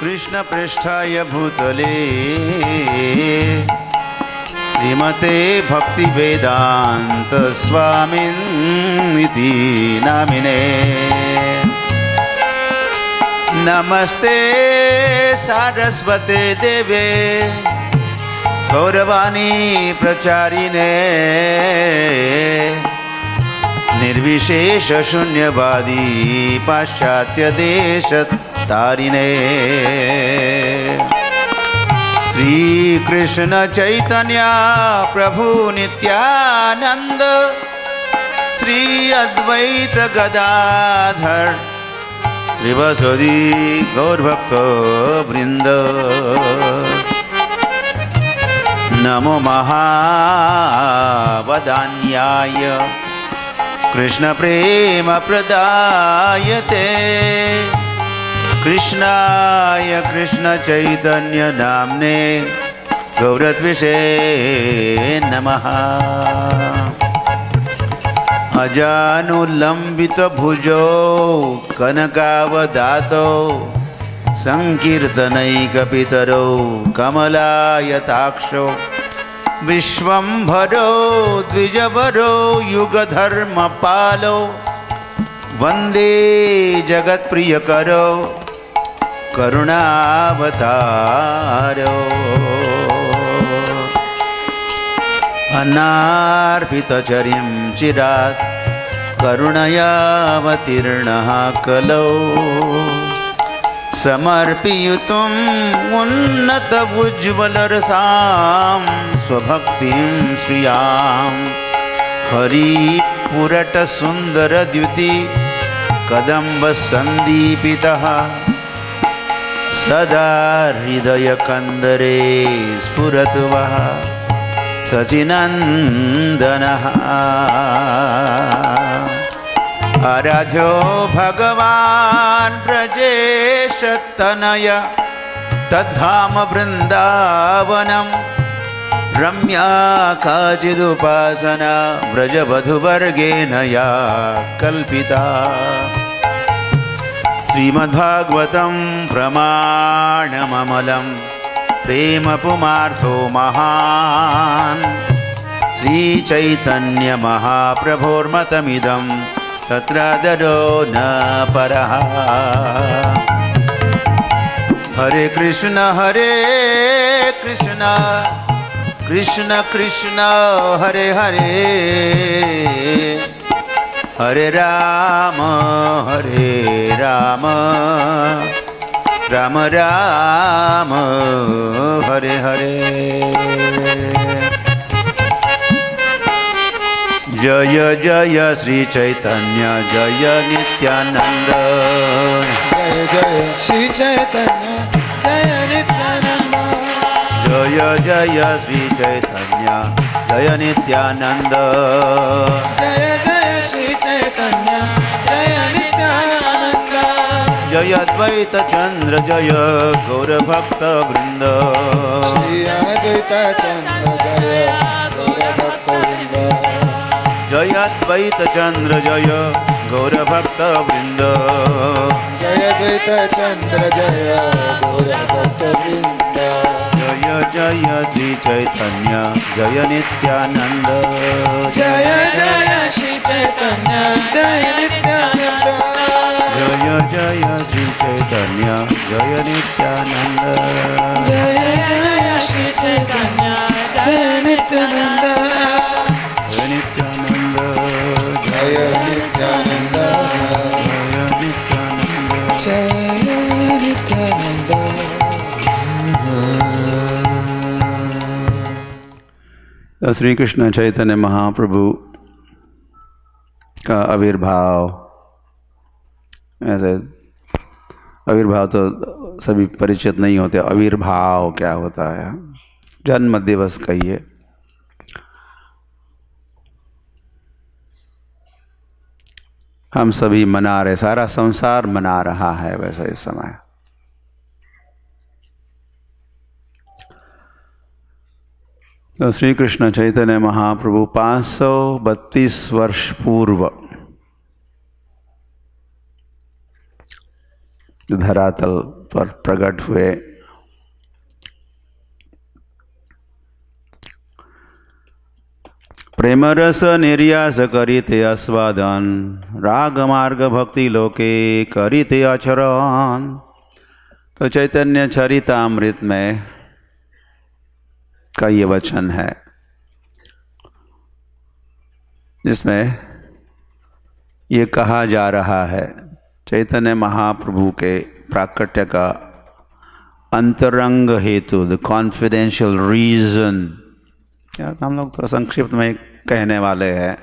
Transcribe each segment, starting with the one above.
कृष्ण पृष्ठाय भूतले श्रीमते भक्ति वेदांत स्वामिनिति नामिने नमस्ते सारस्वते देवे गौरवाणी प्रचारिणे निर्विशेष शून्यवादी पाश्चात्य देश तारिणे श्री कृष्ण चैतन्य प्रभु नित्यानंद श्री अद्वैत गदाधर श्रीवासदि गौरभक्त वृंद नमो महावदान्याय कृष्ण प्रेम प्रदायते कृष्णाय कृष्ण चैतन्य नाम्ने गौरत्विषे नमः अजानुलंबित भुजो कनकावदातो संकीर्तनैकपितरो कमलायताक्षो विश्वंभरो द्विजवरो युगधर्मपालो वंदे जगत्प्रियकरो करुणावतारो अनार्पितचर्यं चिरात् करुणयावतीर्णः कलौ समर्पयितुम् उन्नतमुज्ज्वलरसां स्वभक्तिं श्रियां हरिपुरटसुन्दरद्युति कदम्बसन्दीपितः सदा हृदयकन्दरे स्फुरतु वः सचिनन्दनः आराध्यो भगवान् ब्रजेशतनय तद्धाम वृन्दावनं रम्या काचिदुपासना व्रजवधूवर्गेण या कल्पिता श्रीमद्भागवतं प्रमाणममलं प्रेमपुमार्थो महान् श्रीचैतन्यमहाप्रभोर्मतमिदं तत्रादरो न परः हरे कृष्ण कृष्ण कृष्ण हरे हरे हरे राम राम राम हरे हरे जय जय श्री चैतन्य जय नित्यानंद जय जय श्री चैतन्य जय नित्यानंद जय जय श्री चैतन्य जय नित्यानंद जय जय श्री चैतन्य जय नित्यानंद जय अद्वैत चंद्र जय गौरभक्त वृंद श्री अद्वैत चंद्र जय गौरभक्त वृंद जय अद्वैत चंद्र जय गौरभक्त वृंद जय अद्वैत चंद्र जय गौरभक्त वृंद जय जय श्री चैतन्य जय नित्यानंद जय जय श्री चैतन्य जय नित्यानंद जय जय श्री चैतन्य जय नित्यानंद जय जय श्री चैतन्य जय नित्यानंद जय नित्यानंद जय नित्यानंद जय नित्यानंद जय नित्यानंद। श्री कृष्ण चैतन्य महाप्रभु का आविर्भाव, ऐसे आविर्भाव तो सभी परिचित नहीं होते। आविर्भाव क्या होता है? जन्म दिवस कहिए। हम सभी मना रहे, सारा संसार मना रहा है वैसा इस समय। तो श्री कृष्ण चैतन्य महाप्रभु 532 वर्ष पूर्व जो धरातल पर प्रकट हुए। प्रेम रस निर्यास करिते आस्वादन, राग मार्ग भक्ति लोके करिते आचरण। तो चैतन्य चरितामृत में का ये वचन है जिसमें ये कहा जा रहा है चैतन्य महाप्रभु के प्राकट्य का अंतरंग हेतु, द कॉन्फिडेंशियल रीजन। हम लोग तो संक्षिप्त में कहने वाले हैं,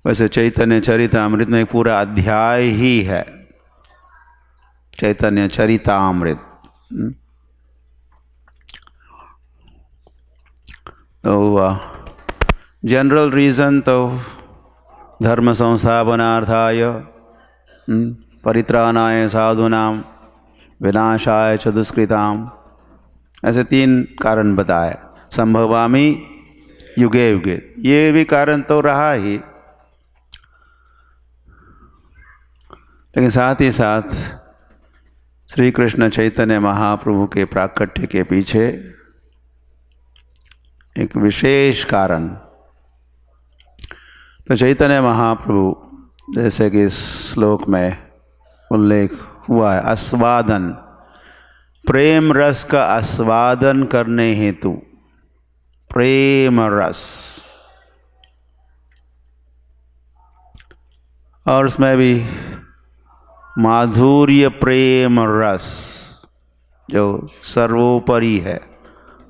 वैसे चैतन्य चरितामृत में एक पूरा अध्याय ही है चैतन्य चरितामृत। तो जनरल रीज़न तो धर्म संस्थापनार्थाय, परित्राणाय साधूनां, विनाशाय च दुष्कृताम्, ऐसे 3 कारण बताए। संभवामि युगे युगे, ये भी कारण तो रहा ही, लेकिन साथ ही साथ श्री कृष्ण चैतन्य महाप्रभु के प्राकट्य के पीछे एक विशेष कारण। तो चैतन्य महाप्रभु जैसे कि इस श्लोक में उल्लेख हुआ है, आस्वादन, प्रेम रस का आस्वादन करने हेतु, प्रेम रस, और उसमें भी माधुर्य प्रेम रस जो सर्वोपरि है।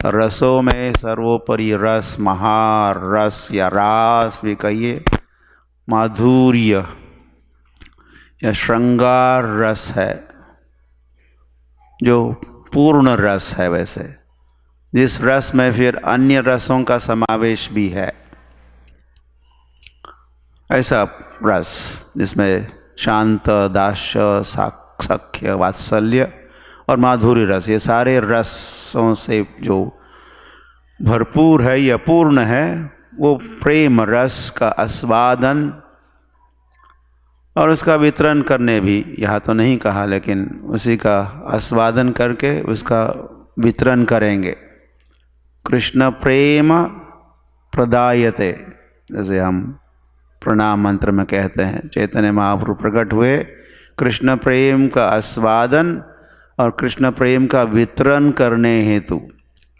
रसों में सर्वोपरि रस, महारस या रास भी कहिए, माधुर्य या श्रृंगार रस है जो पूर्ण रस है। वैसे जिस रस में फिर अन्य रसों का समावेश भी है, ऐसा रस जिसमें शांत, दास्य, सख्य, वात्सल्य और माधुर्य रस, ये सारे रसों से जो भरपूर है या पूर्ण है, वो प्रेम रस का आस्वादन और उसका वितरण करने भी, यहाँ तो नहीं कहा लेकिन उसी का आस्वादन करके उसका वितरण करेंगे। कृष्ण प्रेम प्रदायते, जैसे हम प्रणाम मंत्र में कहते हैं, चैतन्य महाप्रभु प्रकट हुए कृष्ण प्रेम का आस्वादन और कृष्ण प्रेम का वितरण करने हेतु।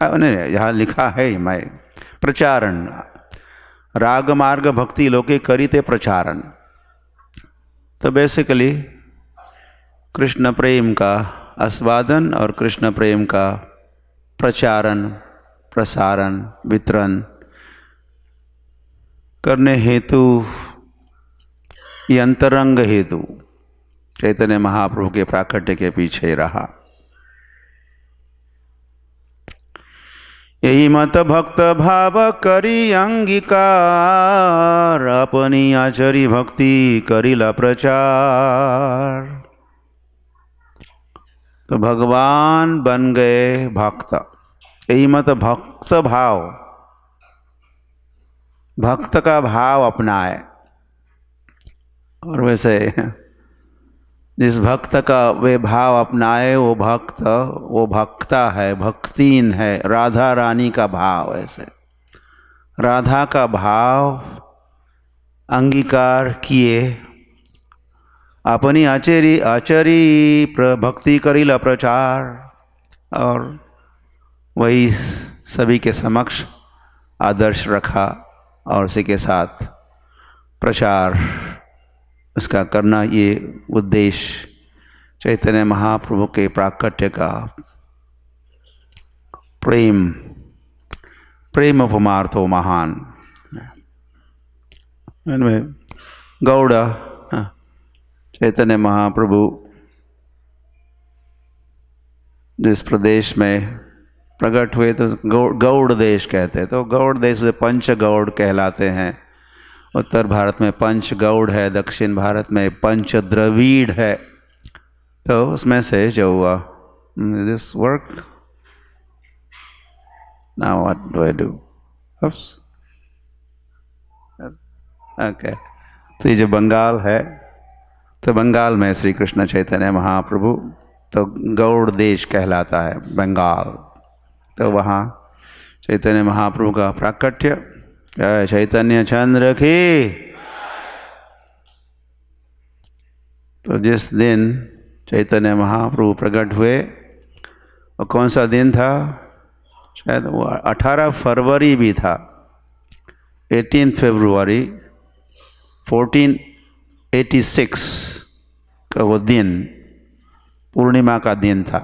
यहाँ लिखा है मैं प्रचारण, राग मार्ग भक्ति लोके करिते प्रचारण। तो बेसिकली कृष्ण प्रेम का आस्वादन और कृष्ण प्रेम का प्रचारण, प्रसारण, वितरण करने हेतु, ये अंतरंग हेतु चैतन्य महाप्रभु के प्राकट्य के पीछे रहा। यही मत भक्त भाव करी अंगीकार, अपनी आचरी भक्ति करिला प्रचार। तो भगवान बन गए भक्त, यही मत भक्त भाव, भक्त का भाव अपनाए। और वैसे जिस भक्त का वे भाव अपनाए वो भक्त, वो भक्ता है, भक्तिन है, राधा रानी का भाव। ऐसे राधा का भाव अंगीकार किए, अपनी आचरी भक्ति करिला प्रचार, और वही सभी के समक्ष आदर्श रखा और उसी के साथ प्रचार उसका करना, ये उद्देश्य चैतन्य महाप्रभु के प्राकट्य का प्रेम, प्रेम उपमार्थो महान। गौड़ चैतन्य महाप्रभु जिस प्रदेश में प्रकट हुए तो गौड़ देश कहते हैं। तो गौड़ देश में पंच गौड़ कहलाते हैं। उत्तर भारत में पंच गौड़ है, दक्षिण भारत में पंच द्रविड़ है। तो उसमें से जो हुआ this work now what do I do, okay. तो ये जो बंगाल है तो बंगाल में श्री कृष्ण चैतन्य महाप्रभु, तो गौड़ देश कहलाता है बंगाल, तो वहाँ चैतन्य महाप्रभु का प्राकट्य। जय चैतन्य चंद्र की। तो जिस दिन चैतन्य महाप्रभु प्रकट हुए, और कौन सा दिन था, शायद वो 18 फरवरी भी था, 18 फरवरी 1486 का वो दिन पूर्णिमा का दिन था।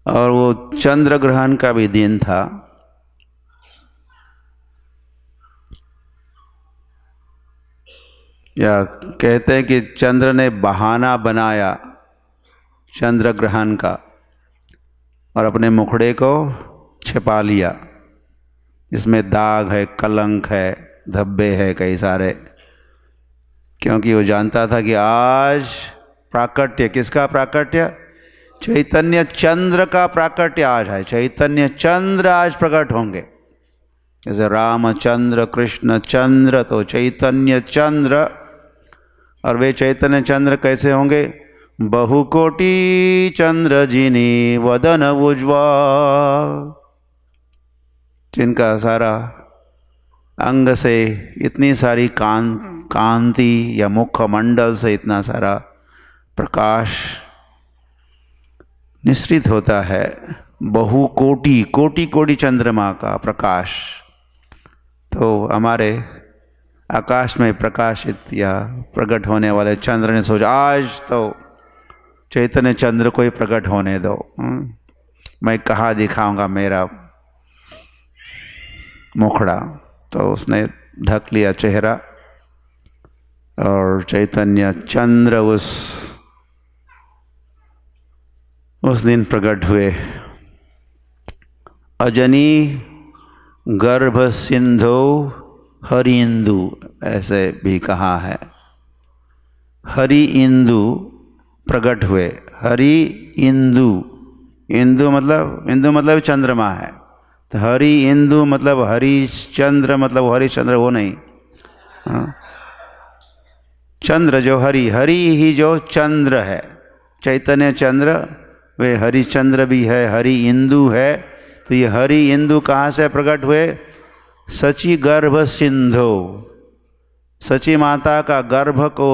और वो चंद्र ग्रहण का भी दिन था। या कहते हैं कि चंद्र ने बहाना बनाया चंद्र ग्रहण का और अपने मुखड़े को छिपा लिया। इसमें दाग है, कलंक है, धब्बे है कई सारे, क्योंकि वो जानता था कि आज प्राकट्य, किसका प्राकट्य, चैतन्य चंद्र का प्राकट्य आज है। चैतन्य चंद्र आज प्रकट होंगे, जैसे रामचंद्र कृष्ण चंद्र, तो चैतन्य चंद्र। और वे चैतन्य चंद्र कैसे होंगे, बहुकोटि चंद्र जिनी वदन उज्ज्वल, जिनका सारा अंग से इतनी सारी कांति या मुखमंडल से इतना सारा प्रकाश निश्रित होता है। बहुकोटि, कोटि कोटि चंद्रमा का प्रकाश। तो हमारे आकाश में प्रकाशित या प्रकट होने वाले चंद्र ने सोचा आज तो चैतन्य चंद्र को ही प्रकट होने दो, मैं कहाँ दिखाऊंगा मेरा मुखड़ा। तो उसने ढक लिया चेहरा और चैतन्य चंद्र उस दिन प्रकट हुए। अजनी गर्भ सिंधो हरि इंदु, ऐसे भी कहा है। हरि इंदु प्रकट हुए। हरि इंदु, इंदु मतलब चंद्रमा है। तो हरि इंदु मतलब हरिश्चंद्र, मतलब हरिश्चंद्र वो नहीं, चंद्र जो हरि ही जो चंद्र है, चैतन्य चंद्र, वे हरिश्चंद्र भी है, हरि इंदु है। तो ये हरि इंदु कहाँ से प्रकट हुए, सची गर्भ सिंधु, सची माता का गर्भ को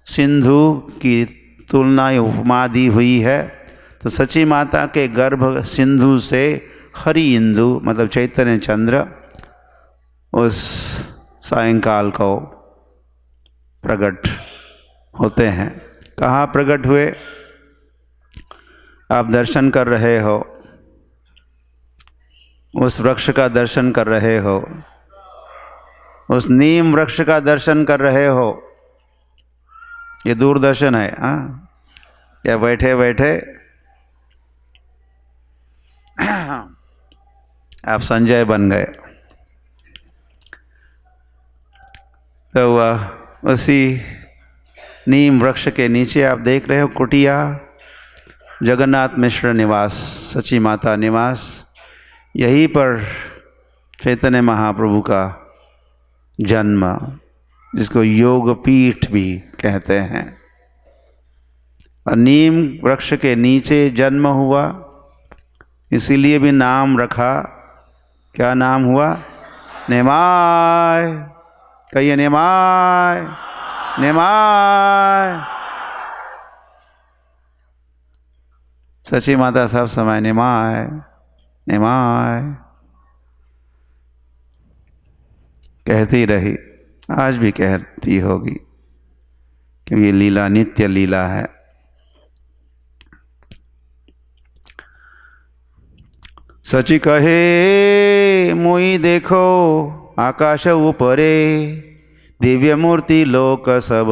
सिंधु की तुलना उपमा दी हुई है। तो सची माता के गर्भ सिंधु से हरि इंदु मतलब चैतन्य चंद्र उस सायंकाल को प्रकट होते हैं। कहाँ प्रकट हुए, आप दर्शन कर रहे हो, उस वृक्ष का दर्शन कर रहे हो, उस नीम वृक्ष का दर्शन कर रहे हो। ये दूरदर्शन है, या बैठे बैठे आप संजय बन गए। तो उसी नीम वृक्ष के नीचे आप देख रहे हो कुटिया, जगन्नाथ मिश्र निवास, सची माता निवास। यहीं पर चैतन्य महाप्रभु का जन्म, जिसको योग पीठ भी कहते हैं। और नीम वृक्ष के नीचे जन्म हुआ, इसीलिए भी नाम रखा। क्या नाम हुआ, नेमाय। कहिए नेमाय, नेमाय। सची माता सब समय नेमाय नेमाय कहती रही, आज भी कहती होगी, क्योंकि ये लीला नित्य लीला है। सची कहे मोई देखो आकाश ऊपरे, दिव्य मूर्ति लोक सब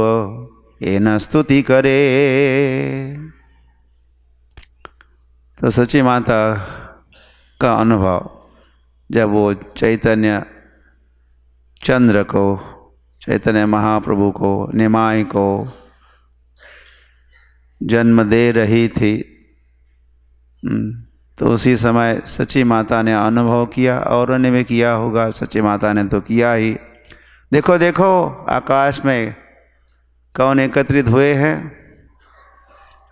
एन स्तुति करे। तो सची माता का अनुभव, जब वो चैतन्य चंद्र को, चैतन्य महाप्रभु को, निमाय को जन्म दे रही थी, तो उसी समय सची माता ने अनुभव किया। और ने भी किया होगा, सची माता ने तो किया ही। देखो देखो आकाश में कौन एकत्रित हुए हैं?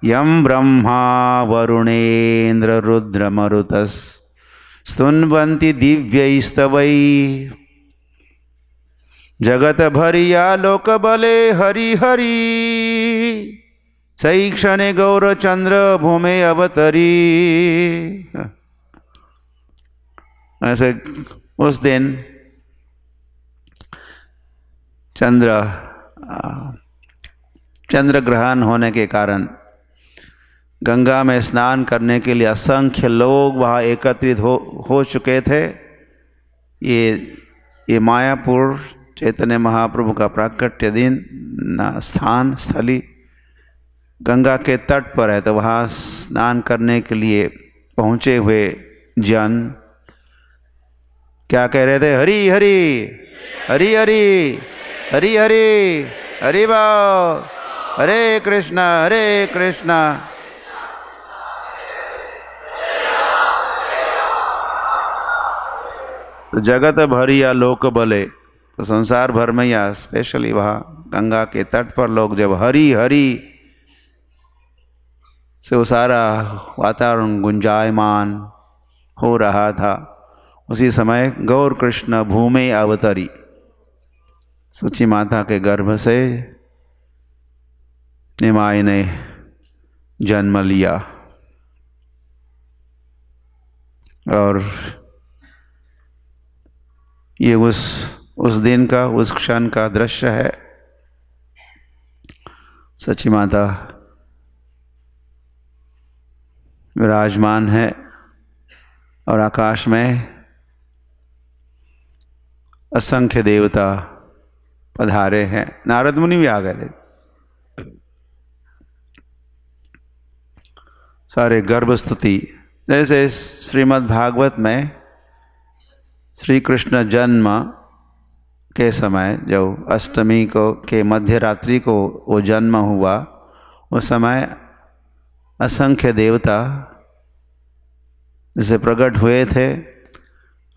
यम ब्रह्मा वरुणेन्द्र रुद्र मरुतस स्तुन्वन्ति दिव्यैस्तवै जगत भरिया लोक बले हरि हरि सही क्षणे गौर चंद्र भूमे अवतरी। ऐसे उस दिन चंद्र ग्रहण होने के कारण गंगा में स्नान करने के लिए असंख्य लोग वहाँ एकत्रित हो चुके थे। ये मायापुर चैतन्य महाप्रभु का प्राकट्य दिन स्थान स्थली गंगा के तट पर है, तो वहाँ स्नान करने के लिए पहुँचे हुए जन क्या कह रहे थे? हरि हरि हरि हरि हरि हरि हरि बोल, हरे कृष्णा हरे कृष्णा। तो जगत भरिया लोक बले, तो संसार भर में या स्पेशली वहाँ गंगा के तट पर लोग जब हरि हरि से वो सारा वातावरण गुंजायमान हो रहा था, उसी समय गौर कृष्ण भूमि अवतरी, सची माता के गर्भ से निमाई ने जन्म लिया। और ये उस दिन का, उस क्षण का दृश्य है। सची माता विराजमान है और आकाश में असंख्य देवता पधारे हैं। नारद मुनि भी आ गए थे। सारे गर्भ स्तुति, जैसे श्रीमद् भागवत में श्री कृष्ण जन्म के समय जब अष्टमी को के मध्य रात्रि को वो जन्म हुआ, उस समय असंख्य देवता जैसे प्रकट हुए थे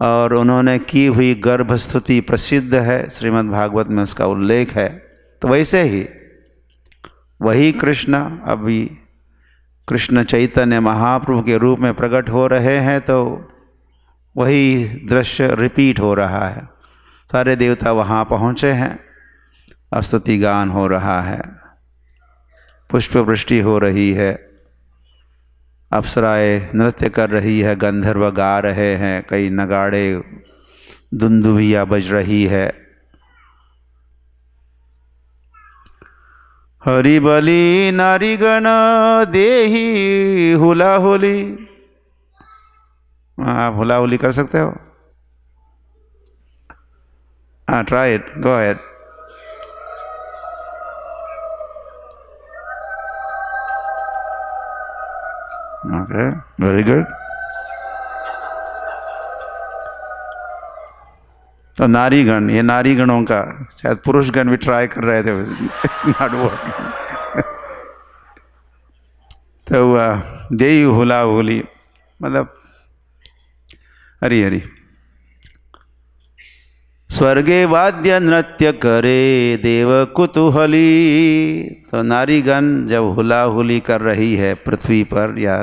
और उन्होंने की हुई गर्भ स्तुति प्रसिद्ध है, श्रीमद् भागवत में उसका उल्लेख है। तो वैसे ही वही कृष्ण अभी कृष्ण चैतन्य महाप्रभु के रूप में प्रकट हो रहे हैं, तो वही दृश्य रिपीट हो रहा है। सारे देवता वहाँ पहुँचे हैं, स्तुति गान हो रहा है, पुष्प वृष्टि हो रही है, अप्सराएं नृत्य कर रही है, गंधर्व गा रहे हैं, कई नगाड़े दुंदुभिया बज रही है। हरि बलि नारीगण देही हुला होली। आप हुला होली कर सकते हो? हाँ, try it, go ahead. Okay, very good. तो नारीगण, ये नारीगणों का, शायद पुरुषगण भी ट्राई कर रहे थे नॉट वर्किंग। तो देई हुला होली मतलब हरि हरि। स्वर्गे वाद्य नृत्य करे देव कुतूहली। तो नारीगण जब हुला हुली कर रही है पृथ्वी पर या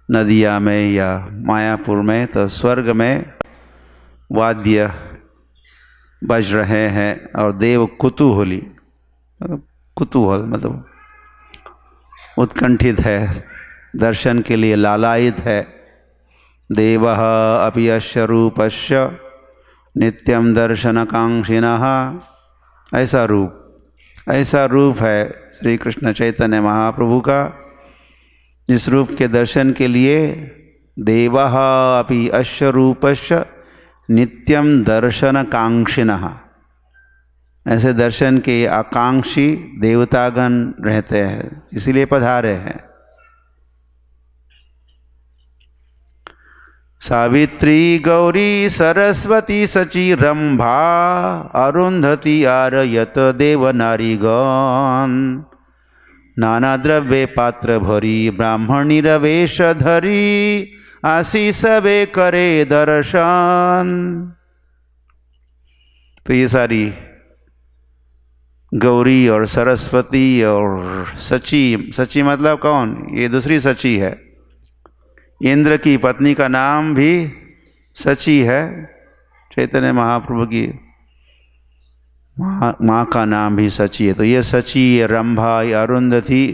नदिया में या मायापुर में, तो स्वर्ग में वाद्य बज रहे हैं और देव कुतूहली, कुतूहल मतलब उत्कंठित है, दर्शन के लिए लालायित है। देवः अपि अस्य रूपस्य नित्यं दर्शनकांक्षिणः। ऐसा रूप है श्री कृष्ण चैतन्य महाप्रभु का, जिस रूप के दर्शन के लिए देवः अपि अस्य रूपस्य नित्यं दर्शनकांक्षिणः, ऐसे दर्शन के आकांक्षी देवतागण रहते हैं, इसीलिए पधारे हैं। सावित्री गौरी सरस्वती सची रंभा अरुंधति आरयत देव नारीगण। नाना द्रव्य पात्र भरी ब्राह्मणी रवेश धरी आशीष वे करे दर्शन। तो ये सारी गौरी और सरस्वती और सची, सची मतलब कौन? ये दूसरी सची है। इंद्र की पत्नी का नाम भी सची है, चैतन्य महाप्रभु की माँ का नाम भी सची है। तो ये सची, ये रंभा, ये अरुंधति,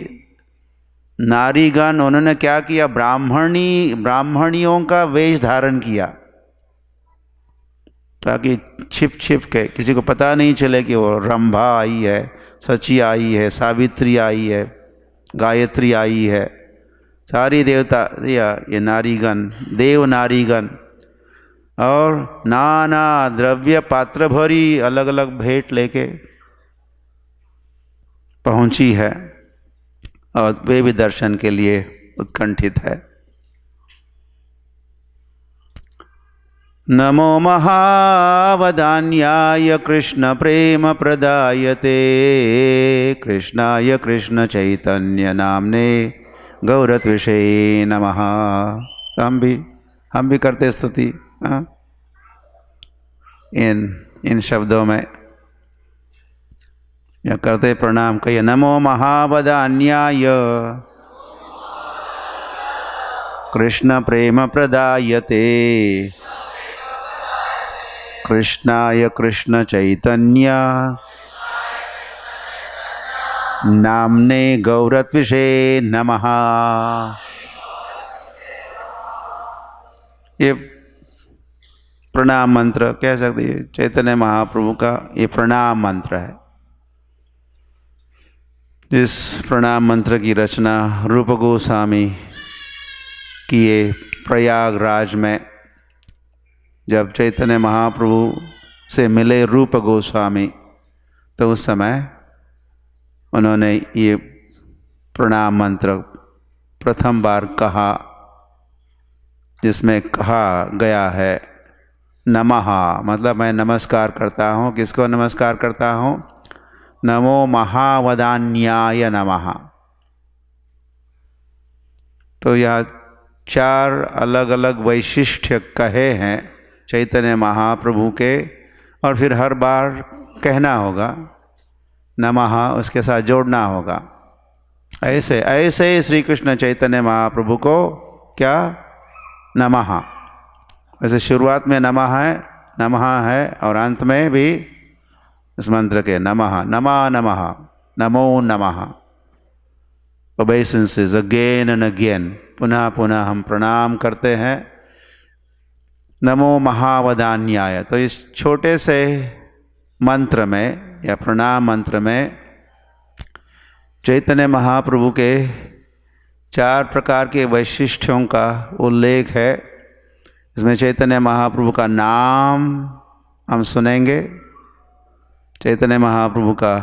नारीगण, उन्होंने क्या किया? ब्राह्मणियों का वेश धारण किया, ताकि छिप छिप के किसी को पता नहीं चले कि वो रंभा आई है, सची आई है, सावित्री आई है, गायत्री आई है। सारी देवता या ये नारीगण, देव नारीगण, और नाना द्रव्य पात्र भरी अलग अलग भेंट लेके पहुंची है, और वे भी दर्शन के लिए उत्कंठित है। नमो महावदान्याय कृष्ण प्रेम प्रदायते कृष्णाय कृष्ण चैतन्य नामने गौरत्विषे नमः। तो हम भी करते स्तुति इन शब्दों में, या करते प्रणाम। कहिए नमो महावदान्याय कृष्ण प्रेम प्रदायते कृष्णाय कृष्ण चैतन्य नामने गौरत्विषे नमः। ये प्रणाम मंत्र कह सकते हैं, चैतन्य महाप्रभु का ये प्रणाम मंत्र है। इस प्रणाम मंत्र की रचना रूप गोस्वामी किए प्रयागराज में। जब चैतन्य महाप्रभु से मिले रूप गोस्वामी, तो उस समय उन्होंने ये प्रणाम मंत्र प्रथम बार कहा, जिसमें कहा गया है नमः, मतलब मैं नमस्कार करता हूँ। किसको नमस्कार करता हूँ? नमो महावदान्याय नमः। तो यह 4 अलग अलग वैशिष्ट्य कहे हैं चैतन्य महाप्रभु के, और फिर हर बार कहना होगा नमः, उसके साथ जोड़ना होगा। ऐसे ऐसे श्री कृष्ण चैतन्य महाप्रभु को क्या नमः, वैसे शुरुआत में नमः है और अंत में भी इस मंत्र के नमः, नमः नमः, नमो नमः, obeisances again and again, पुनः पुनः हम प्रणाम करते हैं। नमो महावदान्याय। तो इस छोटे से मंत्र में या प्रणाम मंत्र में चैतन्य महाप्रभु के 4 प्रकार के वैशिष्ट्यों का उल्लेख है। इसमें चैतन्य महाप्रभु का नाम हम सुनेंगे, चैतन्य महाप्रभु का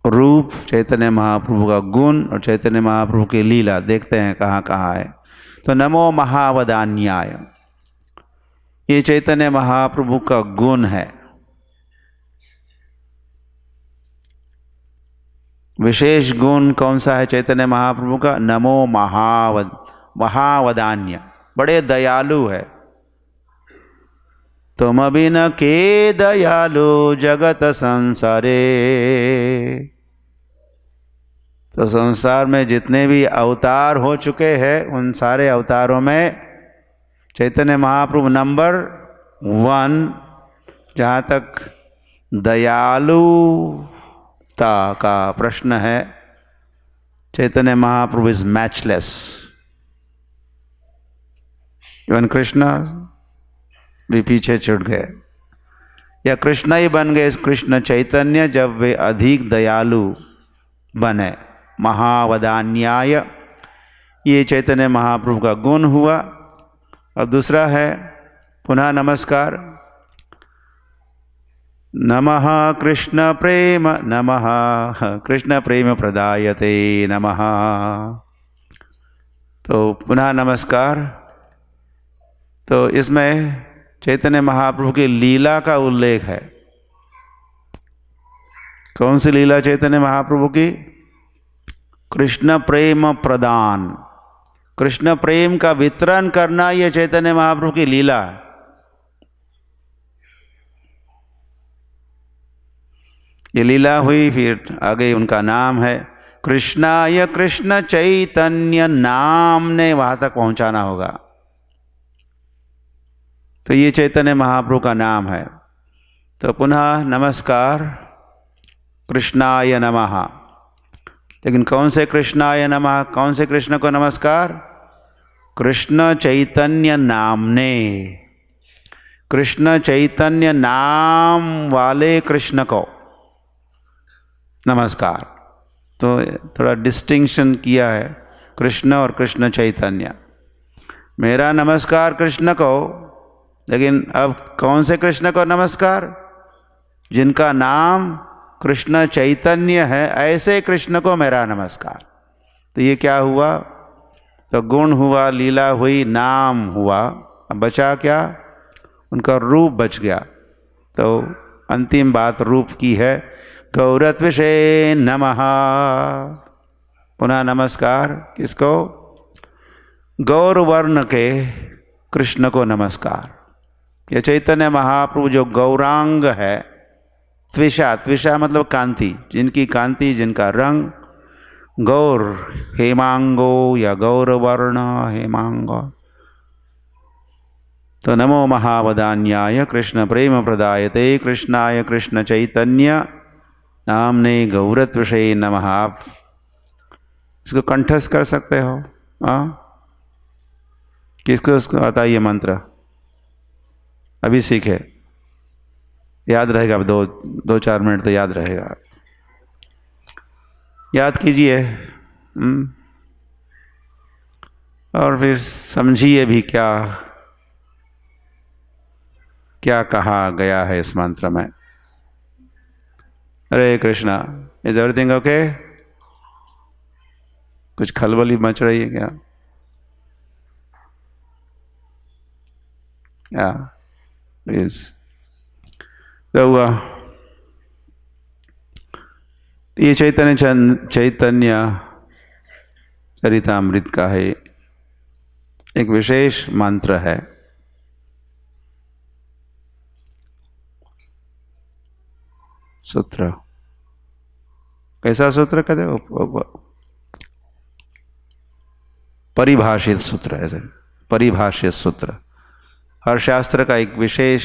रूप, चैतन्य महाप्रभु का गुण और चैतन्य महाप्रभु की लीला देखते हैं कहाँ कहाँ है। तो नमो महावदान्याय, ये चैतन्य महाप्रभु का गुण है। विशेष गुण कौन सा है चैतन्य महाप्रभु का? नमो महावदान्य, बड़े दयालु है। तुम बिन के दयालु जगत संसारे। तो संसार में जितने भी अवतार हो चुके हैं, उन सारे अवतारों में चैतन्य महाप्रभु नंबर 1। जहाँ तक दयालुता का प्रश्न है, चैतन्य Mahaprabhu is matchless. Even Krishna भी पीछे छूट गए, या कृष्ण ही बन गए कृष्ण चैतन्य जब वे अधिक दयालु बने। महावदान्याय, ये चैतन्य महाप्रभु का गुण हुआ। और दूसरा है पुनः नमस्कार, नमः कृष्ण प्रेम, नमः कृष्ण प्रेम प्रदायते नमः। तो पुनः नमस्कार। तो इसमें चैतन्य महाप्रभु की लीला का उल्लेख है। कौन सी लीला चैतन्य महाप्रभु की? कृष्ण प्रेम प्रदान, कृष्ण प्रेम का वितरण करना, यह चैतन्य महाप्रभु की लीला है। ये लीला हुई, फिर आगे उनका नाम है कृष्णाय कृष्ण चैतन्य नाम ने वहां तक पहुंचाना होगा। तो ये चैतन्य महाप्रभु का नाम है। तो पुनः नमस्कार कृष्णाय नमः। लेकिन कौन से कृष्णाय नमः, कौन से कृष्ण को नमस्कार? कृष्ण चैतन्य नामने, कृष्ण चैतन्य नाम वाले कृष्ण को नमस्कार। तो थोड़ा डिस्टिंक्शन किया है कृष्ण और कृष्ण चैतन्य। मेरा नमस्कार कृष्ण को, लेकिन अब कौन से कृष्ण को नमस्कार? जिनका नाम कृष्ण चैतन्य है, ऐसे कृष्ण को मेरा नमस्कार। तो ये क्या हुआ? तो गुण हुआ, लीला हुई, नाम हुआ, अब बचा क्या? उनका रूप बच गया। तो अंतिम बात रूप की है। गौरत्विषे नमः। पुनः नमस्कार किसको? गौर वर्ण के कृष्ण को नमस्कार। ये चैतन्य महाप्रभु जो गौरांग है, त्विषा, त्विषा मतलब कांति, जिनकी कांति, जिनका रंग, गौर हेमांगो या गौर वर्ण हेमांग। तो नमो महावदान्याय कृष्ण प्रेम प्रदायते कृष्णाय कृष्ण चैतन्य नामने गौरत्विषे नमः। आप इसको कंठस्थ कर सकते हो? किसको उसको आता ये मंत्र? अभी सीखे, याद रहेगा। अब दो चार मिनट तो याद रहेगा। याद कीजिए और फिर समझिए भी क्या क्या कहा गया है इस मंत्र में। Hare Krishna. Is everything okay? कुछ खलबली मच रही है क्या? या प्लीज। तो हुआ ये चैतन्य चरितामृत का है एक विशेष मंत्र है। सूत्र कैसा सूत्र कहते हो? परिभाषित सूत्र। ऐसे परिभाषित सूत्र हर शास्त्र का एक विशेष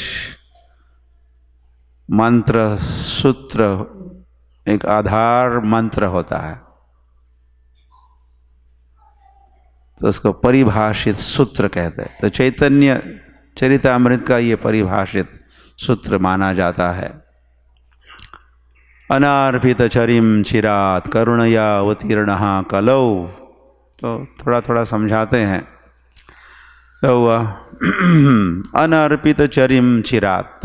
मंत्र, सूत्र, एक आधार मंत्र होता है, तो उसको परिभाषित सूत्र कहते हैं। तो चैतन्य चरितामृत का ये परिभाषित सूत्र माना जाता है। अनार्पित चरिम चिरात करुणया अवतीर्ण कलौ। तो थोड़ा थोड़ा समझाते हैं। तो अनर्पित चरिम चिरात,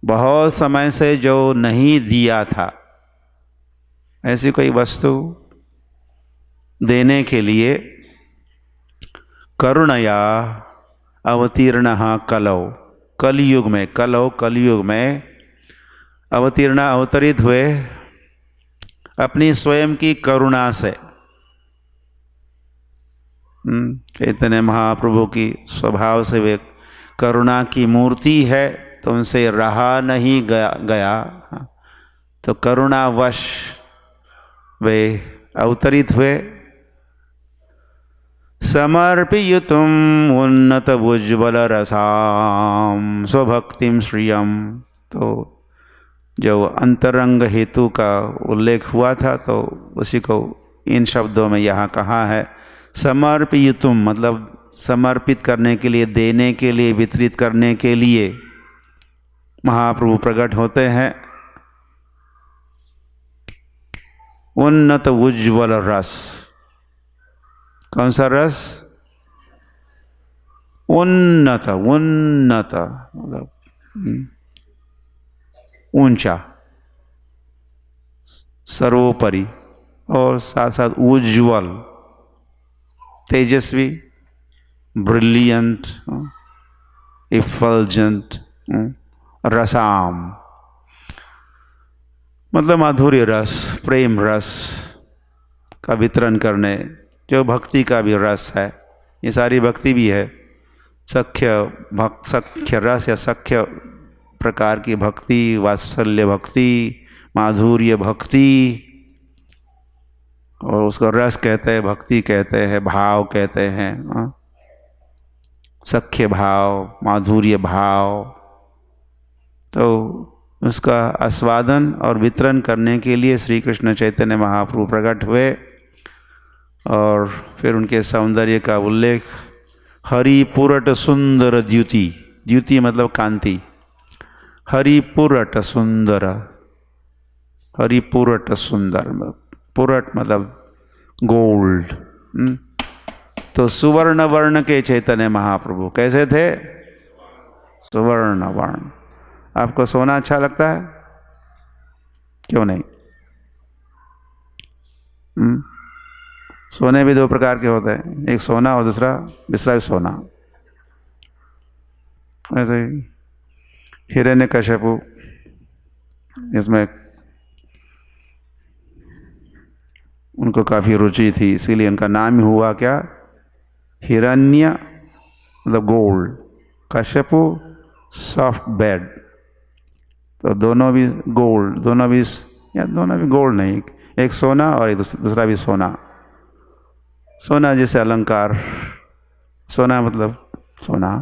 बहुत समय से जो नहीं दिया था, ऐसी कोई वस्तु देने के लिए करुणया अवतीर्ण कलौ, कलयुग में, कलौ कलयुग में अवतीर्ण अवतरित हुए अपनी स्वयं की करुणा से। चैतन्य महाप्रभु की स्वभाव से वे करुणा की मूर्ति है, तो उनसे रहा नहीं गया। तो करुणावश वे अवतरित हुए। समर्पयितुम् उन्नत उज्ज्वल रसाम स्वभक्तिम श्रियम। तो जो अंतरंग हेतु का उल्लेख हुआ था, तो उसी को इन शब्दों में यहाँ कहा है। समर्पयितुम मतलब समर्पित करने के लिए, देने के लिए, वितरित करने के लिए महाप्रभु प्रकट होते हैं। उन्नत उज्ज्वल रस, कौन सा रस? उन्नत, उन्नत मतलब ऊंचा, सर्वोपरि, और साथ साथ उज्ज्वल, तेजस्वी, ब्रिलियंट, इफल्जेंट, रसाम मतलब माधुर्य रस, प्रेम रस का वितरण करने, जो भक्ति का भी रस है। ये सारी भक्ति भी है। सख्य रस या सख्य प्रकार की भक्ति, वात्सल्य भक्ति, माधुर्य भक्ति, और उसको रस कहते हैं, भक्ति कहते हैं, भाव कहते हैं, सख्य भाव, माधुर्य भाव। तो उसका आस्वादन और वितरण करने के लिए श्री कृष्ण चैतन्य महाप्रभु प्रकट हुए और फिर उनके सौंदर्य का उल्लेख हरिपुरट सुंदर द्युति, द्युति मतलब कांति, हरिपुरट सुंदर, हरिपुरट सुंदर, पुरट मतलब गोल्ड। तो सुवर्ण वर्ण के चैतन्य महाप्रभु कैसे थे? सुवर्ण वर्ण। आपको सोना अच्छा लगता है? क्यों नहीं? सोने भी दो प्रकार के होते हैं, एक सोना और दूसरा भी सोना। ऐसे ही हिरण्यकशिपु, इसमें उनको काफ़ी रुचि थी, इसीलिए उनका नाम हुआ क्या? हिरण्य मतलब गोल्ड, कश्यपु सॉफ्ट बेड। तो दोनों भी गोल्ड, दोनों भी गोल्ड नहीं, एक सोना और एक दूसरा भी सोना। सोना जैसे अलंकार, सोना मतलब सोना।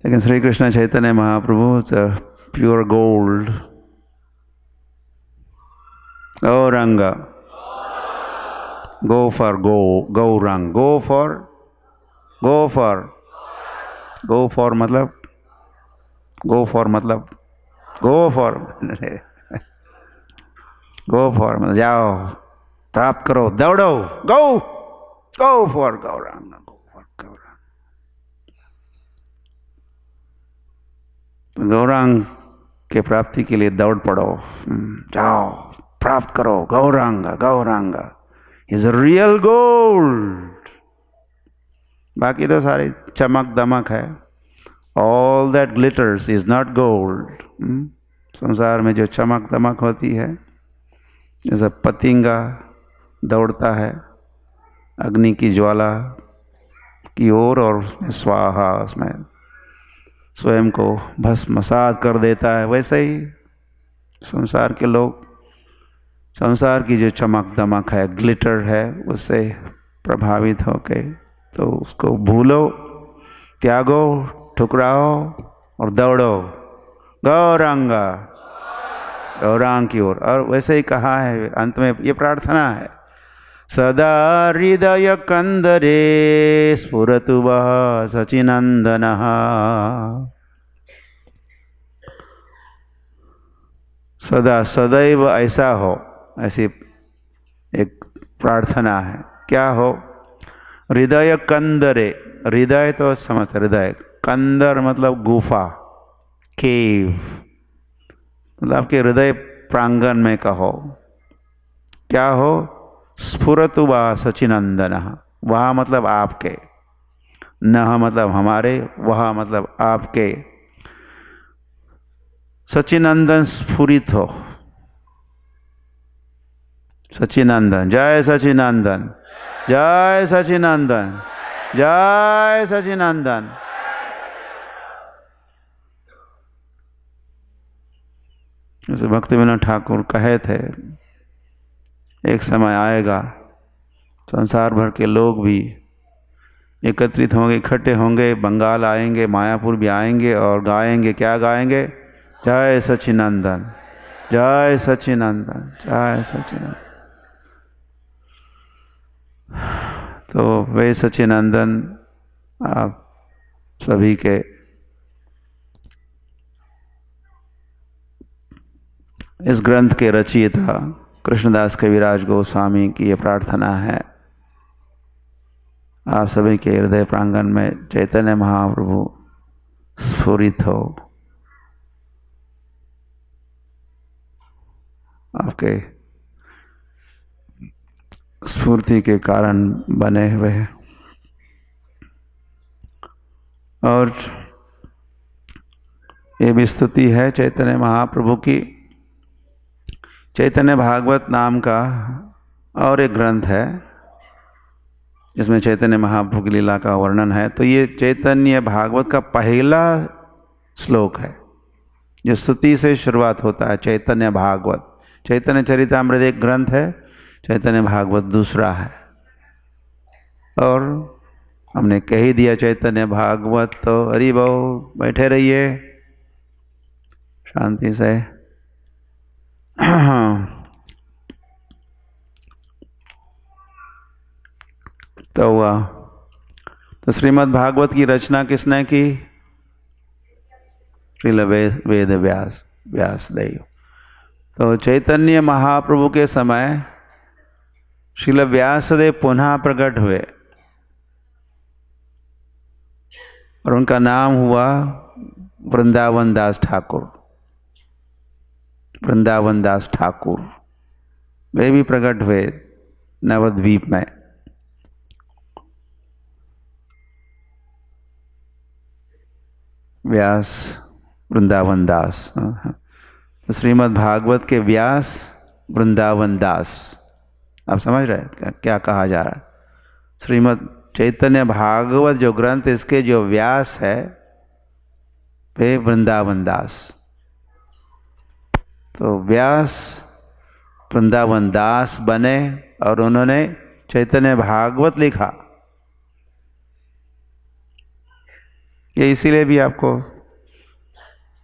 लेकिन Shri Krishna Chaitanya Mahaprabhu pure gold, Gauranga, go for Gauranga, go for मतलब जाओ, प्राप्त करो, दौड़ो, गो फॉर गौरंग, गौरांग के प्राप्ति के लिए दौड़ पड़ो, जाओ प्राप्त करो गौरांग इज रियल गोल्ड। बाकी तो सारी चमक दमक है। All that glitters is not gold. संसार में जो चमक दमक होती है, जैसे पतंगा दौड़ता है अग्नि की ज्वाला की ओर और उसमें स्वाहा, उसमें स्वयं को भस्मसात कर देता है, वैसे ही संसार के लोग संसार की जो चमक दमक है, ग्लिटर है, उससे प्रभावित होके तो उसको भूलो, त्यागो, ठुकराओ और दौड़ो गौरांग की ओर। और वैसे ही कहा है अंत में, ये प्रार्थना है, सदा हृदय कंदरे स्फुरतु वः सचिनंदनः। सदा सदैव ऐसा हो, ऐसी एक प्रार्थना है। क्या हो? हृदय कंदरे, हृदय तो समझते, हृदय कंदर मतलब गुफा, केव, मतलब आपके हृदय प्रांगण में कहो। क्या हो? स्फुरतु वा सचिनंदनः, वह मतलब आपके, नह मतलब हमारे, वह मतलब आपके। सचिनंदन स्फुरित हो, सचिनंदन, जय सचिनंदन, जय सचिनंदन, जय सचिनंदन। जैसे भक्तिविनोद ठाकुर कहे थे, एक समय आएगा संसार भर के लोग भी एकत्रित होंगे, इकट्ठे होंगे, बंगाल आएंगे, मायापुर भी आएंगे और गाएंगे। क्या गाएंगे? जय सचिनंदन, जय सचिनंदन, जय सचिनंदन। तो वे सचिनंदन आप सभी के इस ग्रंथ के रचयिता कृष्णदास कविराज गोस्वामी की ये प्रार्थना है, आप सभी के हृदय प्रांगण में चैतन्य महाप्रभु स्फुरित हो, आपके स्फूर्ति के कारण बने हुए हैं। और ये भी स्तुति है चैतन्य महाप्रभु की। चैतन्य भागवत नाम का और एक ग्रंथ है, जिसमें चैतन्य महाप्रभु की लीला का वर्णन है। तो ये चैतन्य भागवत का पहला श्लोक है जो स्तुति से शुरुआत होता है। चैतन्य भागवत, चैतन्य चरितामृत एक ग्रंथ है, चैतन्य भागवत दूसरा है। और हमने कह ही दिया चैतन्य भागवत, तो हरि बोल, बैठे रहिए शांति से। तो श्रीमद् भागवत की रचना किसने की? श्रील वेद व्यासदेव। तो चैतन्य महाप्रभु के समय श्रील व्यासदेव पुनः प्रकट हुए और उनका नाम हुआ वृंदावन दास ठाकुर। वृंदावन दास ठाकुर वे भी प्रकट हुए नवद्वीप में। व्यास वृंदावन दास, तो श्रीमद् भागवत के व्यास वृंदावन दास। आप समझ रहे हैं क्या कहा जा रहा है? श्रीमद् चैतन्य भागवत जो ग्रंथ, इसके जो व्यास है वे वृंदावन दास। तो व्यास वृंदावन दास बने और उन्होंने चैतन्य भागवत लिखा। ये इसीलिए भी आपको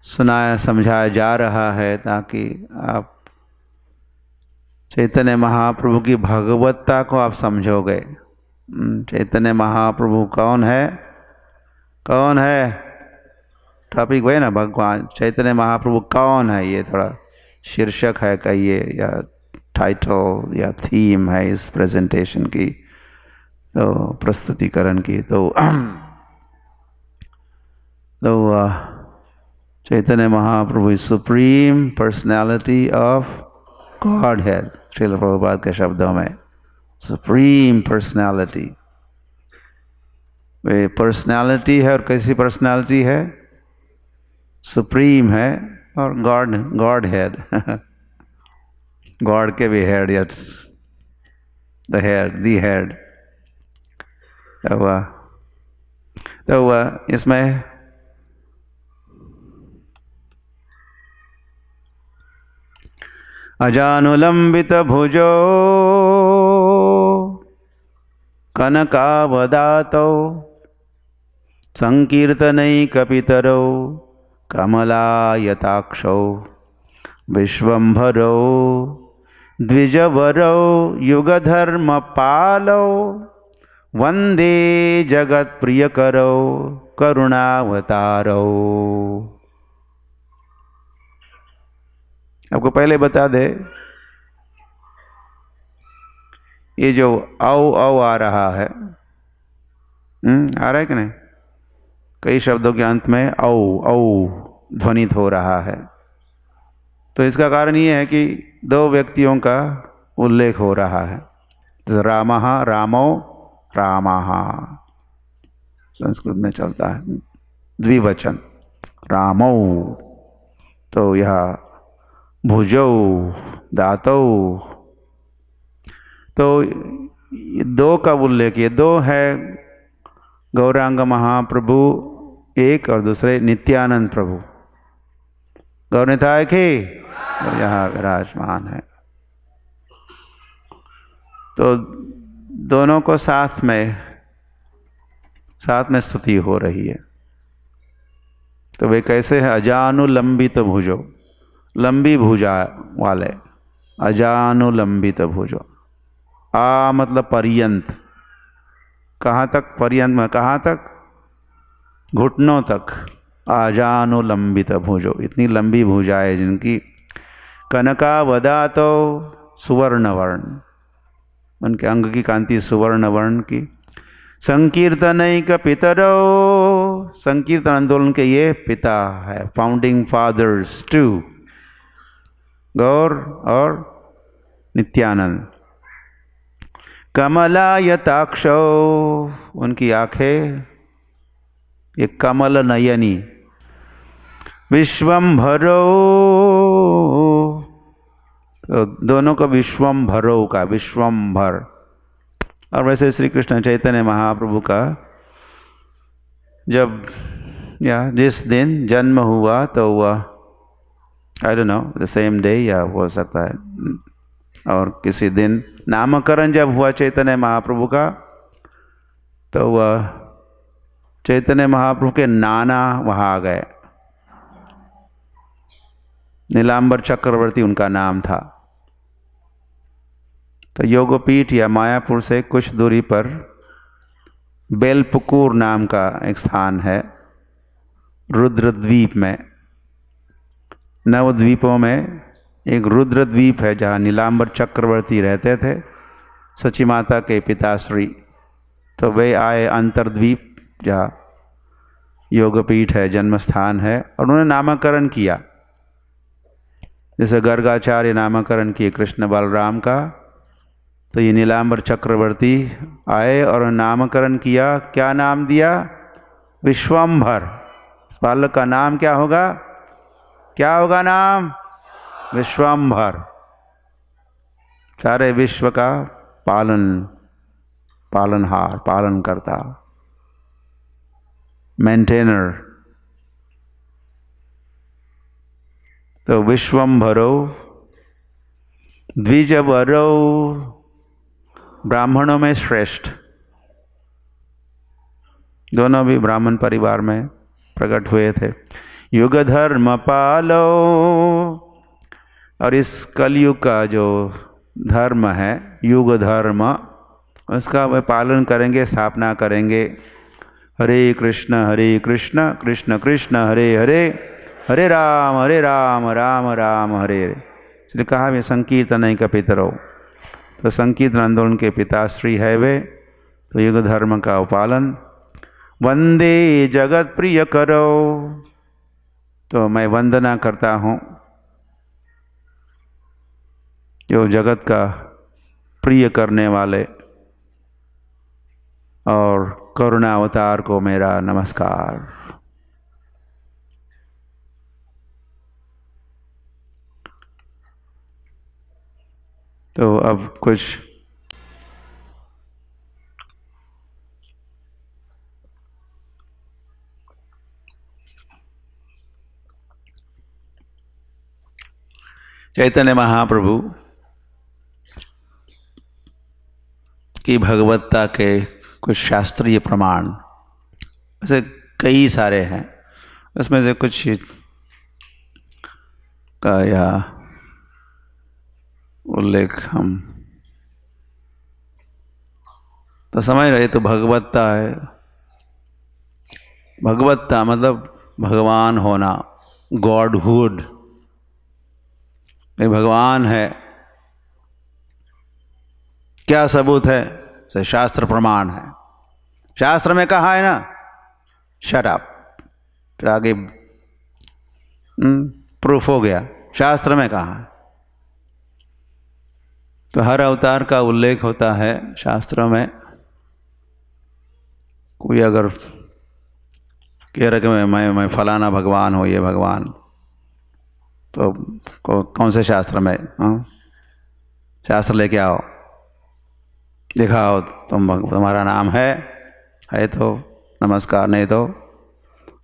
सुनाया समझाया जा रहा है ताकि आप चैतन्य महाप्रभु की भगवत्ता को आप समझोगे। चैतन्य महाप्रभु कौन है? कौन है? टॉपिक वही ना, भगवान चैतन्य महाप्रभु कौन है? ये थोड़ा शीर्षक है कहिए, या टाइटल या थीम है इस प्रेजेंटेशन की, तो प्रस्तुतिकरण की। तो Chaitanya Mahaprabhu is supreme personality of godhead. Srila Prabhupada के शब्दों में सुप्रीम पर्सनालिटी। वे पर्सनालिटी है, और कैसी पर्सनालिटी है? सुप्रीम है, और गॉड हेड गॉड के भी हेड, या द हेड। तो इसमें अजानुलंबित भुजो कनकावदातौ संकीर्तनैकपितरौ कमलायताक्षौ विश्वम्भरौ द्विजवरौ युगधर्मपालौ वंदे जगत्प्रियकरौ करुणावतारौ। आपको पहले बता दे, ये जो औ आ रहा है, आ रहा है कि नहीं? कई शब्दों के अंत में औ ध्वनित हो रहा है। तो इसका कारण ये है कि दो व्यक्तियों का उल्लेख हो रहा है। रामः रामो रामः संस्कृत में चलता है द्विवचन, रामौ। तो यह भुजौ दातौ, तो दो का उल्लेख, ये दो है गौरांग महाप्रभु एक, और दूसरे नित्यानंद प्रभु गौरनिताय के यहाँ विराजमान है। तो दोनों को साथ में स्तुति हो रही है। तो वे कैसे है? अजानुलंबित भुजो, लंबी भुजा वाले, अजानुलंबित भुजो। आ मतलब पर्यंत, कहाँ तक? पर्यंत में कहाँ तक? घुटनों तक। अजानुलंबित भुजो, इतनी लंबी भुजा है जिनकी। कनकावदातो सुवर्ण वर्ण, उनके अंग की कांति सुवर्ण वर्ण की। संकीर्तनैक पितरो, संकीर्तन आंदोलन के ये पिता है, फाउंडिंग फादर्स टू, गौर और नित्यानंद। कमलायताक्षौ, उनकी आंखें ये कमल नयनी। विश्वम्भरो, तो दोनों को विश्वम्भरो का, विश्वम्भर, और वैसे श्री कृष्ण चैतन्य महाप्रभु का जब जिस दिन जन्म हुआ तो वह I don't know the same day या हो सकता है और किसी दिन नामकरण जब हुआ चैतन्य महाप्रभु का तो वह चैतन्य महाप्रभु के नाना वहाँ आ गए। नीलांबर चक्रवर्ती उनका नाम था। तो योगपीठ या मायापुर से कुछ दूरी पर बेलपुकुर नाम का एक स्थान है रुद्रद्वीप में। नवद्वीपों में एक रुद्रद्वीप है जहाँ नीलांबर चक्रवर्ती रहते थे, सची माता के पिताश्री। तो वे आए अंतर्द्वीप जहाँ योगपीठ है, जन्म स्थान है, और उन्होंने नामकरण किया। जैसे गर्गाचार्य नामकरण किए कृष्ण बलराम का, तो ये नीलांबर चक्रवर्ती आए और नामकरण किया। क्या नाम दिया? विश्वम्भर। इस बालक का नाम क्या होगा? क्या होगा नाम? विश्वम्भर। सारे विश्व का पालनहार, पालन करता, मेंटेनर। तो विश्वम्भरो द्विजवरो, ब्राह्मणों में श्रेष्ठ। दोनों भी ब्राह्मण परिवार में प्रकट हुए थे। युग धर्म पालो, और इस कलयुग का जो धर्म है युग धर्म, उसका वे पालन करेंगे, स्थापना करेंगे। हरे कृष्ण कृष्ण कृष्ण हरे हरे, हरे राम राम राम हरे हरे। इसलिए कहा वे संकीर्तन का पितरो। तो संकीर्तन आंदोलन के पिताश्री है वे। तो युग धर्म का पालन। वंदे जगत प्रिय करो, तो मैं वंदना करता हूँ जो जगत का प्रिय करने वाले और करुणा अवतार को मेरा नमस्कार। तो अब कुछ चैतन्य महाप्रभु की भगवत्ता के कुछ शास्त्रीय प्रमाण ऐसे कई सारे हैं। उसमें से कुछ का या उल्लेख हम तो समझ रहे। तो भगवत्ता है, भगवत्ता मतलब भगवान होना, गॉडहुड। ये भगवान है। क्या सबूत है? से शास्त्र प्रमाण है। शास्त्र में कहा है ना, शट अप, फिर आगे प्रूफ हो गया। शास्त्र में कहा है। तो हर अवतार का उल्लेख होता है शास्त्रों में। कोई अगर कह रहा कि मैं फलाना भगवान हो, ये भगवान, तो कौन से शास्त्र में? शास्त्र लेके आओ, दिखाओ तुम्हारा नाम है तो नमस्कार, नहीं तो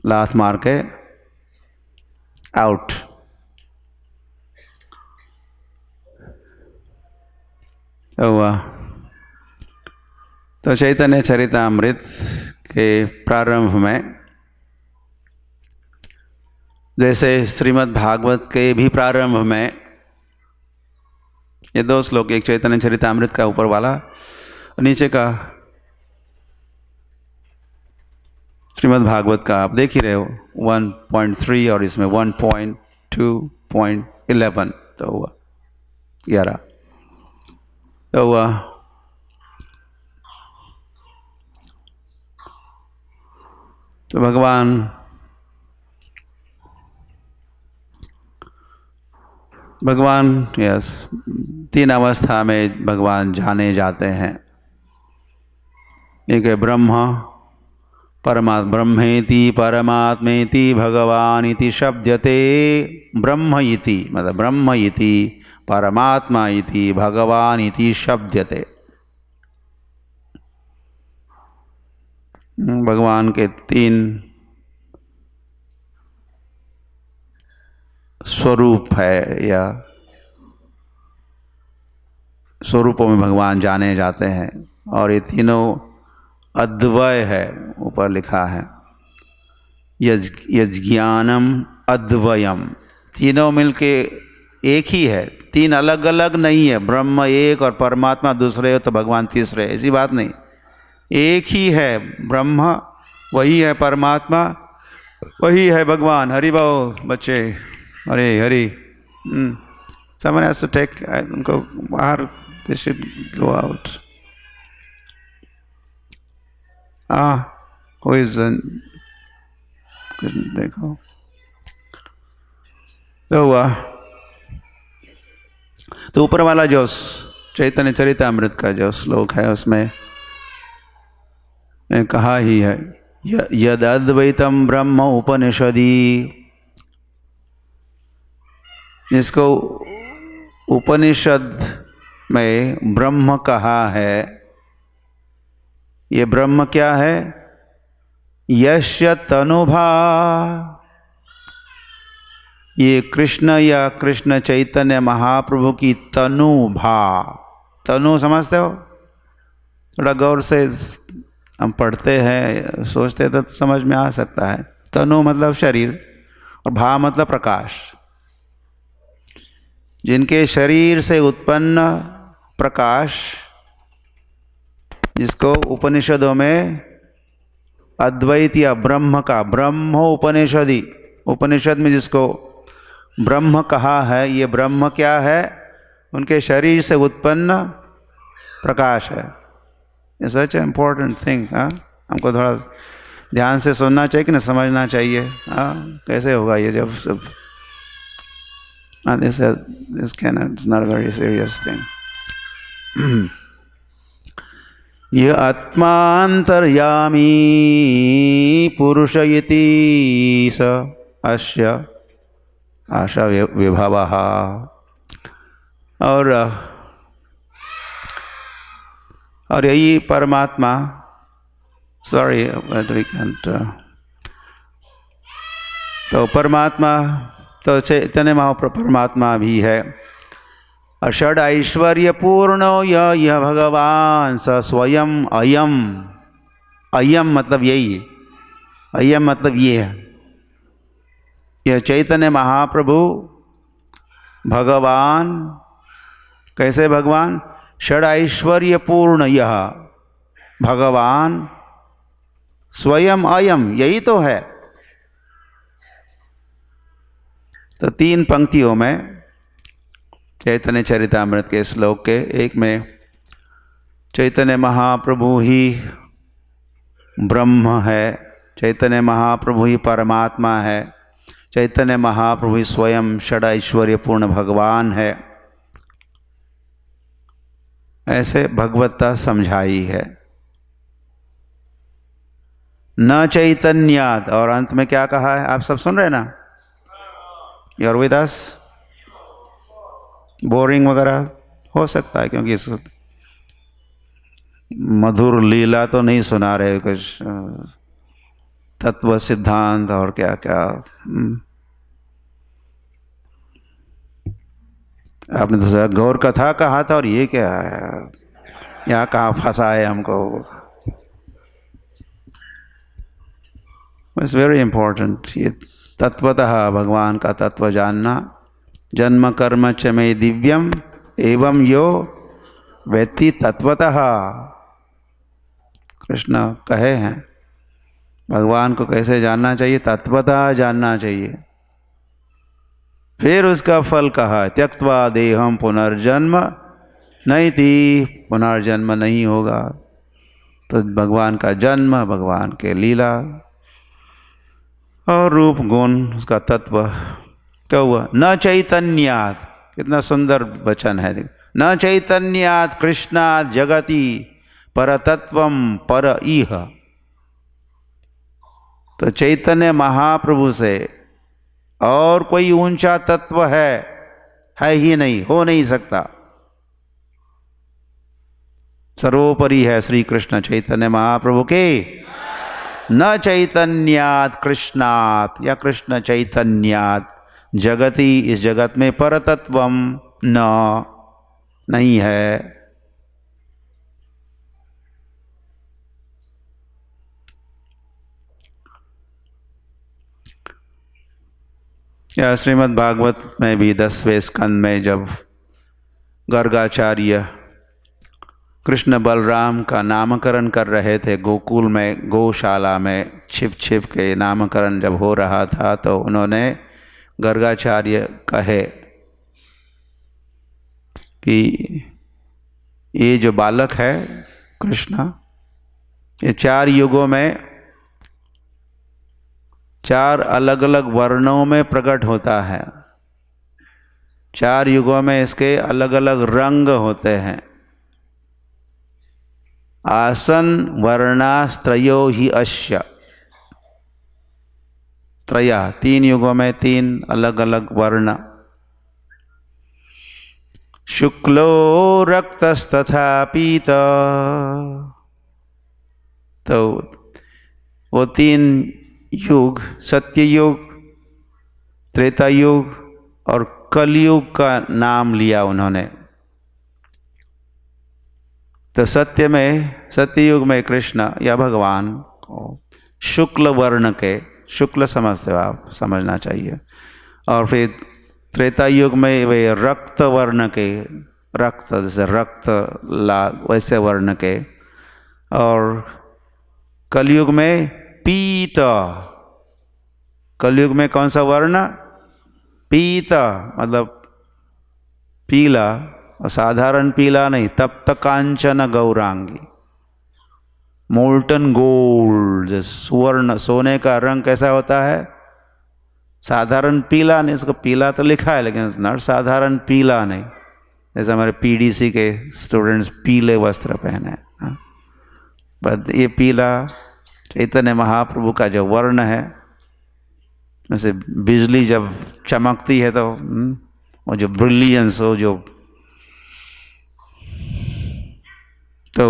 लात मार के आउट। तो चैतन्य चरितामृत के प्रारंभ में, जैसे श्रीमद् भागवत के भी प्रारंभ में, ये दो श्लोक, एक चैतन्य चरितामृत का ऊपर वाला, नीचे का श्रीमद् भागवत का आप देख ही रहे हो 1.3 और इसमें 1.2.11 तो हुआ 11 तो हुआ। तो भगवान यस, तीन अवस्था में भगवान जाने जाते हैं। एक है ब्रह्म, ब्रह्मेति परमात्मेति भगवान इति शब्दते। ब्रह्म इति मतलब ब्रह्म इति परमात्मा इति भगवान इति शब्दते। भगवान के 3 स्वरूप है, या स्वरूपों में भगवान जाने जाते हैं, और ये तीनों अद्वय है, ऊपर लिखा है यज्ञानम अद्वयम। तीनों मिलके एक ही है, 3 अलग अलग नहीं है। ब्रह्म एक और परमात्मा दूसरे हो तो भगवान तीसरे, ऐसी बात नहीं। एक ही है ब्रह्म, वही है परमात्मा, वही है भगवान। हरि बोल बच्चे, हरे Hari. Someone has to take, उनको बाहर, they should go out. Who is देखो तो ऊपर वाला जो चैतन्य चरितामृत का जो श्लोक है उसमें कहा ही है, यद अद्वैतम ब्रह्म उपनिषदि। जिसको उपनिषद में ब्रह्म कहा है, ये ब्रह्म क्या है? यस्य तनुभा। ये कृष्ण या कृष्ण चैतन्य महाप्रभु की तनुभा। तनु समझते हो? थोड़ा गौर से हम पढ़ते हैं, सोचते तो समझ में आ सकता है। तनु मतलब शरीर और भा मतलब प्रकाश। जिनके शरीर से उत्पन्न प्रकाश, जिसको उपनिषदों में अद्वैत या ब्रह्म का, ब्रह्म उपनिषदि, उपनिषद में जिसको ब्रह्म कहा है, ये ब्रह्म क्या है? उनके शरीर से उत्पन्न प्रकाश है। It's such A important thing. हमको थोड़ा ध्यान से सुनना चाहिए कि ना, समझना चाहिए। कैसे होगा ये जब सब this is not a very serious thing. ये आत्मांतर्यामी पुरुष इति स अस्य आशा विभवः। और यही परमात्मा, सॉरी तो परमात्मा तो चैतन्य महाप्रभु परमात्मा भी है। और षड ऐश्वर्य पूर्ण यह भगवान स स्वयं अयम। अयम मतलब यही, अयम मतलब ये है। यह चैतन्य महाप्रभु भगवान, कैसे भगवान? षड ऐश्वर्य पूर्ण यह भगवान स्वयं अयम, यही तो है। तो 3 पंक्तियों में चैतन्य चरितामृत के श्लोक के एक में चैतन्य महाप्रभु ही ब्रह्म है, चैतन्य महाप्रभु ही परमात्मा है, चैतन्य महाप्रभु ही स्वयं षड ऐश्वर्य पूर्ण भगवान है, ऐसे भगवत्ता समझाई है। न चैतन्यात्, और अंत में क्या कहा है? आप सब सुन रहे ना? You are with us? Boring वगैरह हो सकता है क्योंकि इस मधुर लीला तो नहीं सुना रहे, कुछ तत्व सिद्धांत और क्या क्या। आपने तो गौर कथा कहा था और ये क्या है? यहाँ कहाँ फंसा है हमको? It's very important. ये तत्वतः भगवान का तत्व जानना। जन्म कर्म च मे दिव्यम एवं यो वेत्ति तत्वतः। कृष्ण कहे हैं भगवान को कैसे जानना चाहिए? तत्वतः जानना चाहिए। फिर उसका फल कहा, त्यक्त्वा देहम पुनर्जन्म नैति। पुनर्जन्म नहीं होगा। तो भगवान का जन्म, भगवान के लीला और रूप गुण, उसका तत्व तो हुआ। न चैतन्यात्, कितना सुंदर वचन है। न चैतन्यात् कृष्णात् जगति परतत्वम पर इह। तो चैतन्य महाप्रभु से और कोई ऊंचा तत्व है ही नहीं, हो नहीं सकता। सर्वोपरि है श्री कृष्ण चैतन्य महाप्रभु के न चैतन्यात् कृष्णात् या कृष्ण चैतन्यात् जगति इस जगत में परतत्वम न नहीं है। या श्रीमद् भागवत में भी 10वें स्कंद में जब गर्गाचार्य कृष्ण बलराम का नामकरण कर रहे थे गोकुल में, गौशाला में छिप छिप के नामकरण जब हो रहा था, तो उन्होंने गर्गाचार्य कहे कि ये जो बालक है कृष्ण, ये 4 युगों में 4 अलग अलग वर्णों में प्रकट होता है। 4 युगों में इसके अलग अलग रंग होते हैं। आसन वर्णास्त्रयो ही अश्य, त्रया 3 युगों में 3 अलग अलग वर्ण। शुक्लो रक्तस्तथा पीत, तो वो 3 युग, सत्य युग, त्रेता युग और कलयुग का नाम लिया उन्होंने। तो सत्य युग में कृष्ण या भगवान को शुक्ल वर्ण के, शुक्ल समझते हो आप, समझना चाहिए। और फिर त्रेता युग में वे रक्त वर्ण के, रक्त जैसे रक्त लाल वैसे वर्ण के। और कलयुग में पीत, कलयुग में कौन सा वर्ण? पीत, मतलब पीला, और साधारण पीला नहीं, तप्त कांचन गौरांगी, मोल्टन गोल्ड, सुवर्ण, सोने का रंग कैसा होता है? साधारण पीला नहीं, इसको पीला तो लिखा है लेकिन नॉट साधारण पीला नहीं। जैसे हमारे पीडीसी के स्टूडेंट्स पीले वस्त्र पहने हैं, बट ये पीला चैतन्य महाप्रभु का जो वर्ण है, जैसे बिजली जब चमकती है तो वो जो ब्रिलियंस हो, जो तो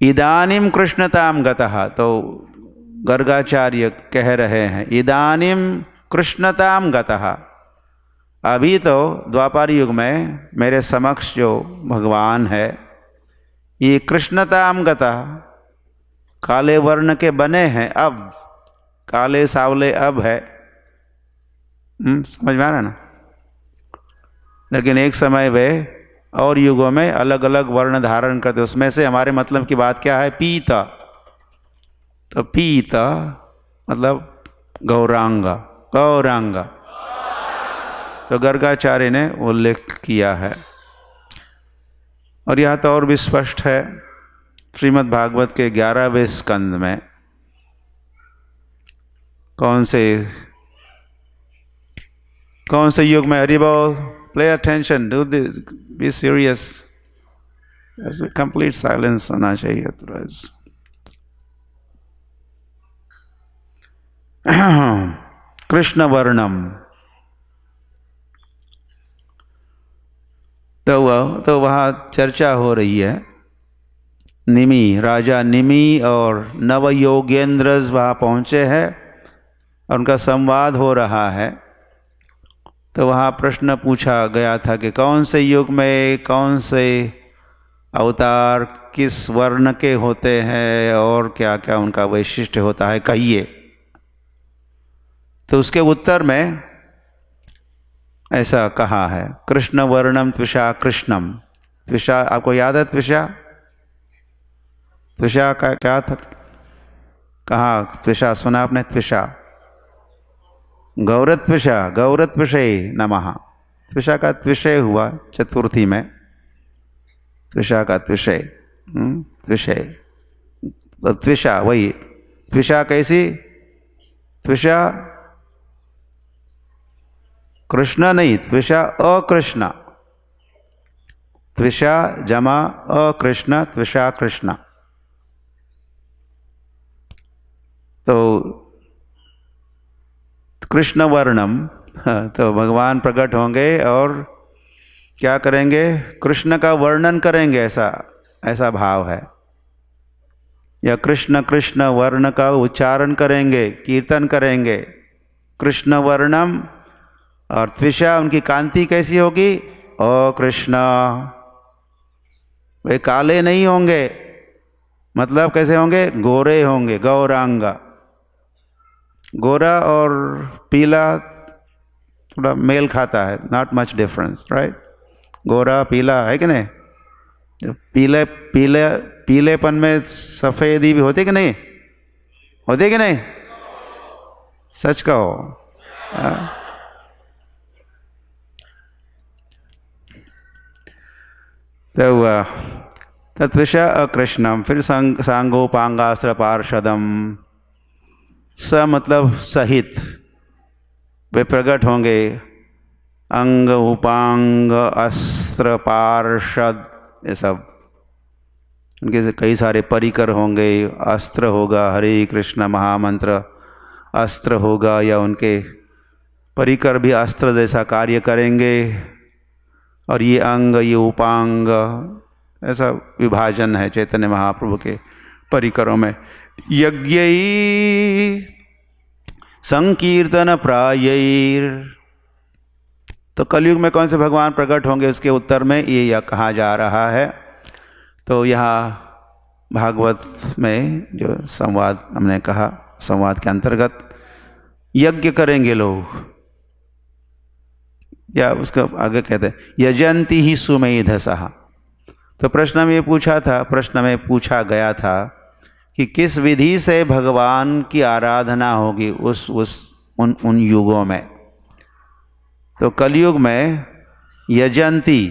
इदानीम कृष्णताम गतः, तो गर्गाचार्य कह रहे हैं इदानीम कृष्णताम गतः, अभी तो द्वापर युग में मेरे समक्ष जो भगवान है ये कृष्णताम गतः, काले वर्ण के बने हैं, अब काले सावले अब है। समझ में आ रहा ना? लेकिन एक समय वे और युगों में अलग अलग वर्ण धारण करते। उसमें से हमारे मतलब की बात क्या है? पीता। तो पीता मतलब गौरांगा, गौरांगा। तो गर्गाचार्य ने उल्लेख किया है। और यहाँ तो और भी स्पष्ट है श्रीमद् भागवत के 11वें स्कंद में, कौन से युग में? हरि बोल, play attention, do this, be serious, ऐसे कंप्लीट साइलेंस होना चाहिए तुरंत। कृष्ण वर्णम, तो वहाँ चर्चा हो रही है। निमि, राजा निमि और नवयोगेंद्र वहाँ पहुँचे हैं और उनका संवाद हो रहा है। तो वहाँ प्रश्न पूछा गया था कि कौन से युग में कौन से अवतार किस वर्ण के होते हैं और क्या क्या उनका वैशिष्ट्य होता है, कहिए। तो उसके उत्तर में ऐसा कहा है, कृष्ण वर्णम त्विषा कृष्णम। त्विषा आपको याद है? त्विषा, त्विषा का क्या था? कहा त्विषा, सुना आपने? त्विषा, गौरत्विषा, गौरत्विषय नमः। त्विषा का त्विषय हुआ चतुर्थी में, त्विषा का त्विषय, त्विषय। तो त्विषा वही, त्विषा कैसी? त्विषा कृष्ण नहीं, त्विषा अकृष्ण, त्विषा जमा अकृष्ण, त्विषा कृष्ण। तो कृष्ण वर्णम, तो भगवान प्रकट होंगे और क्या करेंगे? कृष्ण का वर्णन करेंगे, ऐसा भाव है। या कृष्ण कृष्ण वर्ण का उच्चारण करेंगे, कीर्तन करेंगे, कृष्ण वर्णम, और त्विषा उनकी कांति कैसी होगी? ओ कृष्ण, वे काले नहीं होंगे, मतलब कैसे होंगे? गोरे होंगे, गौरांग। गोरा और पीला थोड़ा मेल खाता है, नॉट मच डिफरेंस, राइट? गोरा पीला है कि नहीं? जो पीले पीले पीलेपन में सफ़ेदी भी होती कि नहीं? होती कि नहीं? सच कहो। तो तत्विषा अकृष्णम, फिर सांगोपांगास्त्र पार्षदम, स मतलब सहित वे प्रकट होंगे, अंग उपांग अस्त्र पार्षद, ये सब उनके से कई सारे परिकर होंगे। अस्त्र होगा हरे कृष्ण महामंत्र, अस्त्र होगा, या उनके परिकर भी अस्त्र जैसा कार्य करेंगे। और ये अंग, ये उपांग, ऐसा विभाजन है चैतन्य महाप्रभु के परिकरों में। यज्ञ संकीर्तन प्रायैर, तो कलयुग में कौन से भगवान प्रकट होंगे, उसके उत्तर में ये कहा जा रहा है। तो यहाँ भागवत में जो संवाद हमने कहा, संवाद के अंतर्गत यज्ञ करेंगे लोग, या उसका आगे कहते हैं यजंती ही सुमेधसः। तो प्रश्न में पूछा था, प्रश्न में पूछा गया था कि किस विधि से भगवान की आराधना होगी उन युगों में। तो कलयुग में यजंती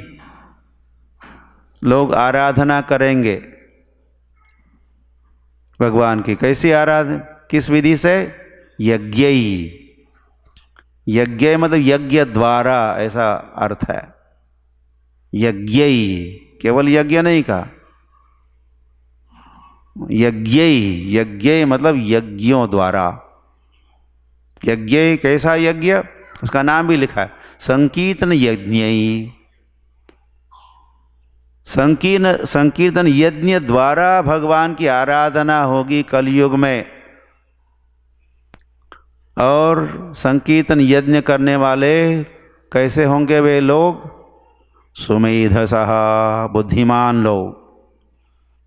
लोग आराधना करेंगे भगवान की। कैसी आराधना, किस विधि से? यज्ञ, यज्ञ मतलब यज्ञ द्वारा, ऐसा अर्थ है। यज्ञ, केवल यज्ञ नहीं कहा, यज्ञ, यज्ञ मतलब यज्ञों द्वारा। यज्ञ कैसा यज्ञ, उसका नाम भी लिखा है, संकीर्तन यज्ञ। संकीर्तन यज्ञ द्वारा भगवान की आराधना होगी कलयुग में। और संकीर्तन यज्ञ करने वाले कैसे होंगे वे लोग? सुमेधसः, बुद्धिमान लोग।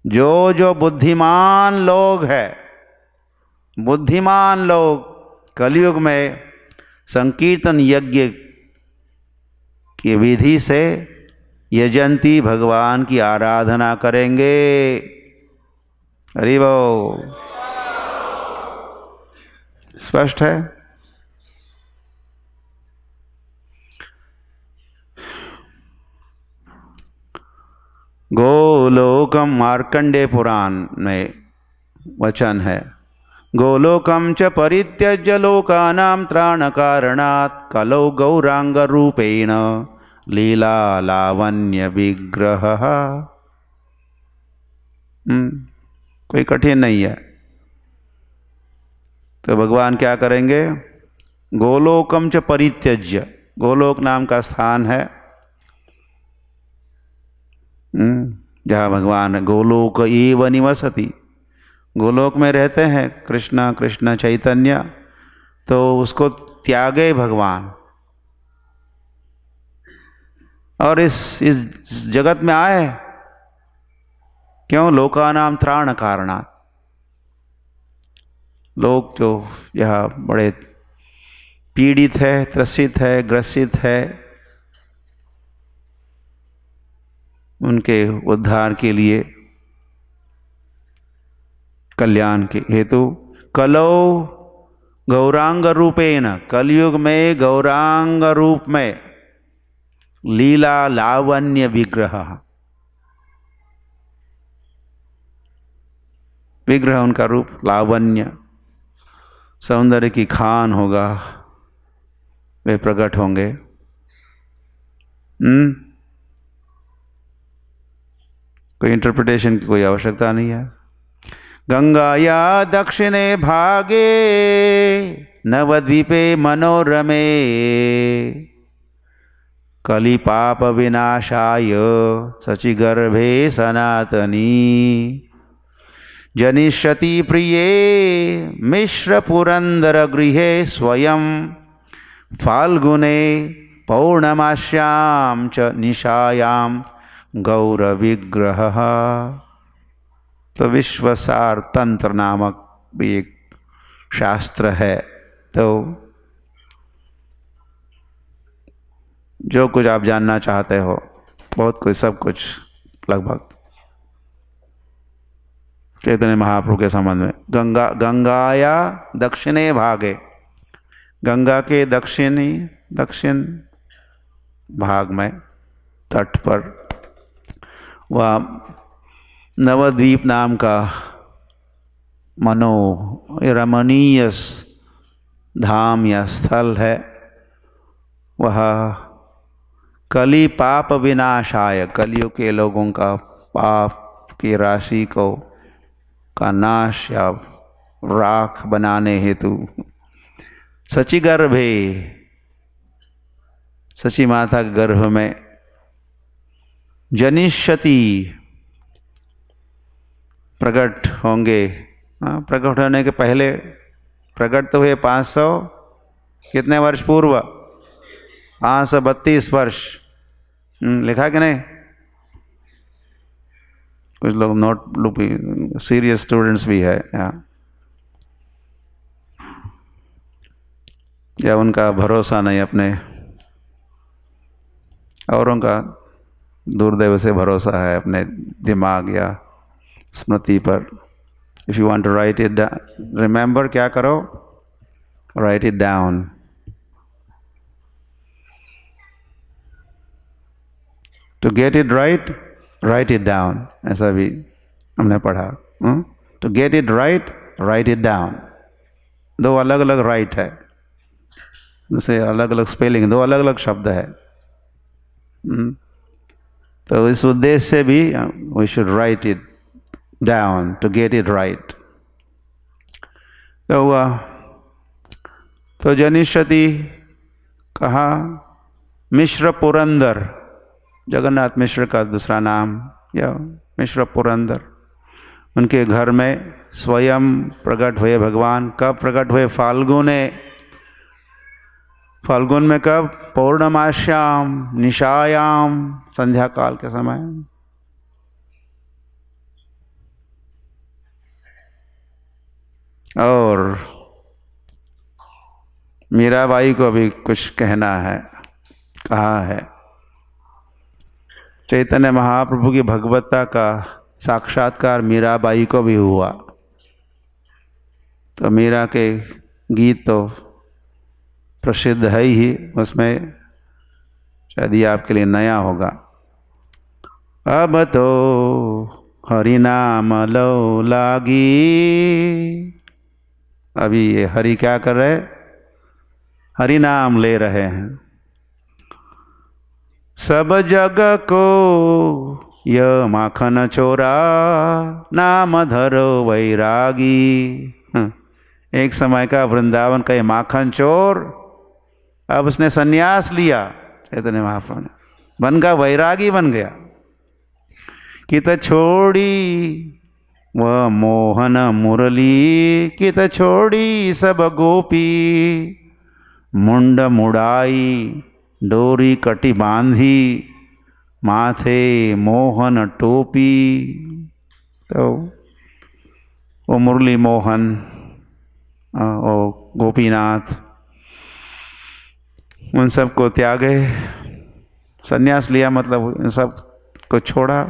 जो बुद्धिमान लोग हैं, बुद्धिमान लोग कलयुग में संकीर्तन यज्ञ की विधि से यजंती भगवान की आराधना करेंगे। हरि बोल। स्पष्ट है? गोलोकम, मार्कंडे पुराण में वचन है, गोलोकम च परित्यज्य लोकानां त्राणकारणात् कलौ गौरांग रूपेण लीला लावण्य विग्रह। कोई कठिन नहीं है। तो भगवान क्या करेंगे? गोलोकम च परित्यज्य, गोलोक नाम का स्थान है जहाँ भगवान गोलोक एव निवसति, गोलोक में रहते हैं कृष्ण, कृष्ण चैतन्य। तो उसको त्यागे भगवान और इस जगत में आए। क्यों? लोकानाम त्राण कारणात्, लोग जो यह बड़े पीड़ित है, त्रसित है, ग्रसित है, उनके उद्धार के लिए, कल्याण के हेतु कलौ गौरांग रूपेण, कलयुग में गौरांग रूप में, लीला लावण्य विग्रह, विग्रह उनका रूप लावण्य, सौंदर्य की खान होगा, वे प्रकट होंगे। कोई इंटरप्रिटेशन की कोई आवश्यकता नहीं है। गंगाया दक्षिणे भागे नवद्वीपे मनोरमे कलिपाप विनाशाय सचिगर्भे सनातनी जनिष्यति प्रिये मिश्र पुरंदर गृहे स्वयं फाल्गुने पौर्णमास्यां च निशायां गौरविग्रह। तो विश्वसार तंत्र नामक भी एक शास्त्र है। तो जो कुछ आप जानना चाहते हो, बहुत कुछ, सब कुछ लगभग चैतन्य महाप्रभु के संबंध में। गंगाया दक्षिणे भागे, गंगा के दक्षिण भाग में, तट पर, वह नवद्वीप नाम का रमणीय धाम या स्थल है। वह कली पाप विनाशाय, कलियुग के लोगों का पाप की राशि का नाश या राख बनाने हेतु सची गर्भे, सची माता के गर्भ में जनिष्यति प्रकट होंगे। प्रकट होने के पहले प्रकट तो हुए 500 कितने वर्ष पूर्व, 532 वर्ष। लिखा कि नहीं? कुछ लोग नोट सीरियस स्टूडेंट्स भी है या उनका भरोसा नहीं अपने, औरों का दुर्दैव से भरोसा है अपने दिमाग या स्मृति पर। If you want to write it, remember, क्या करो? Write it down. To get it right, write it down, ऐसा भी हमने पढ़ा। To get it right, write it down. दो अलग अलग राइट है, जैसे अलग अलग स्पेलिंग, दो अलग अलग शब्द है। तो इस उद्देश्य से भी we should write it down to get it right. तो हुआ, तो जनिष्यति कहा, मिश्र पुरंदर, जगन्नाथ मिश्र का दूसरा नाम, या मिश्र पुरंदर, उनके घर में स्वयं प्रकट हुए भगवान। कब प्रकट हुए? फाल्गुने, फाल्गुन में कब? पौर्णमास्याम निशायाम, संध्या काल के समय। और मीराबाई को भी कुछ कहना है, कहा है। चैतन्य महाप्रभु की भगवत्ता का साक्षात्कार मीराबाई को भी हुआ। तो मीरा के गीत तो प्रसिद्ध है ही, उसमें शायद ये आपके लिए नया होगा। अब तो हरि नाम लो लागी, अभी ये हरि क्या कर रहे? हरि नाम ले रहे हैं। सब जग को यह माखन चोरा, नाम धरो वैरागी। एक समय का वृंदावन का ये माखन चोर, अब उसने सन्यास लिया। चैतन्य महाप्रभु ने बन गया, वैरागी बन गया। कित छोड़ी वह मोहन मुरली, कित छोड़ी सब गोपी, मुंड मुड़ाई डोरी कटी बांधी, माथे मोहन टोपी। तो वो मुरली मोहन, ओ गोपीनाथ, उन सब को त्यागे, सन्यास लिया, मतलब उन सब को छोड़ा,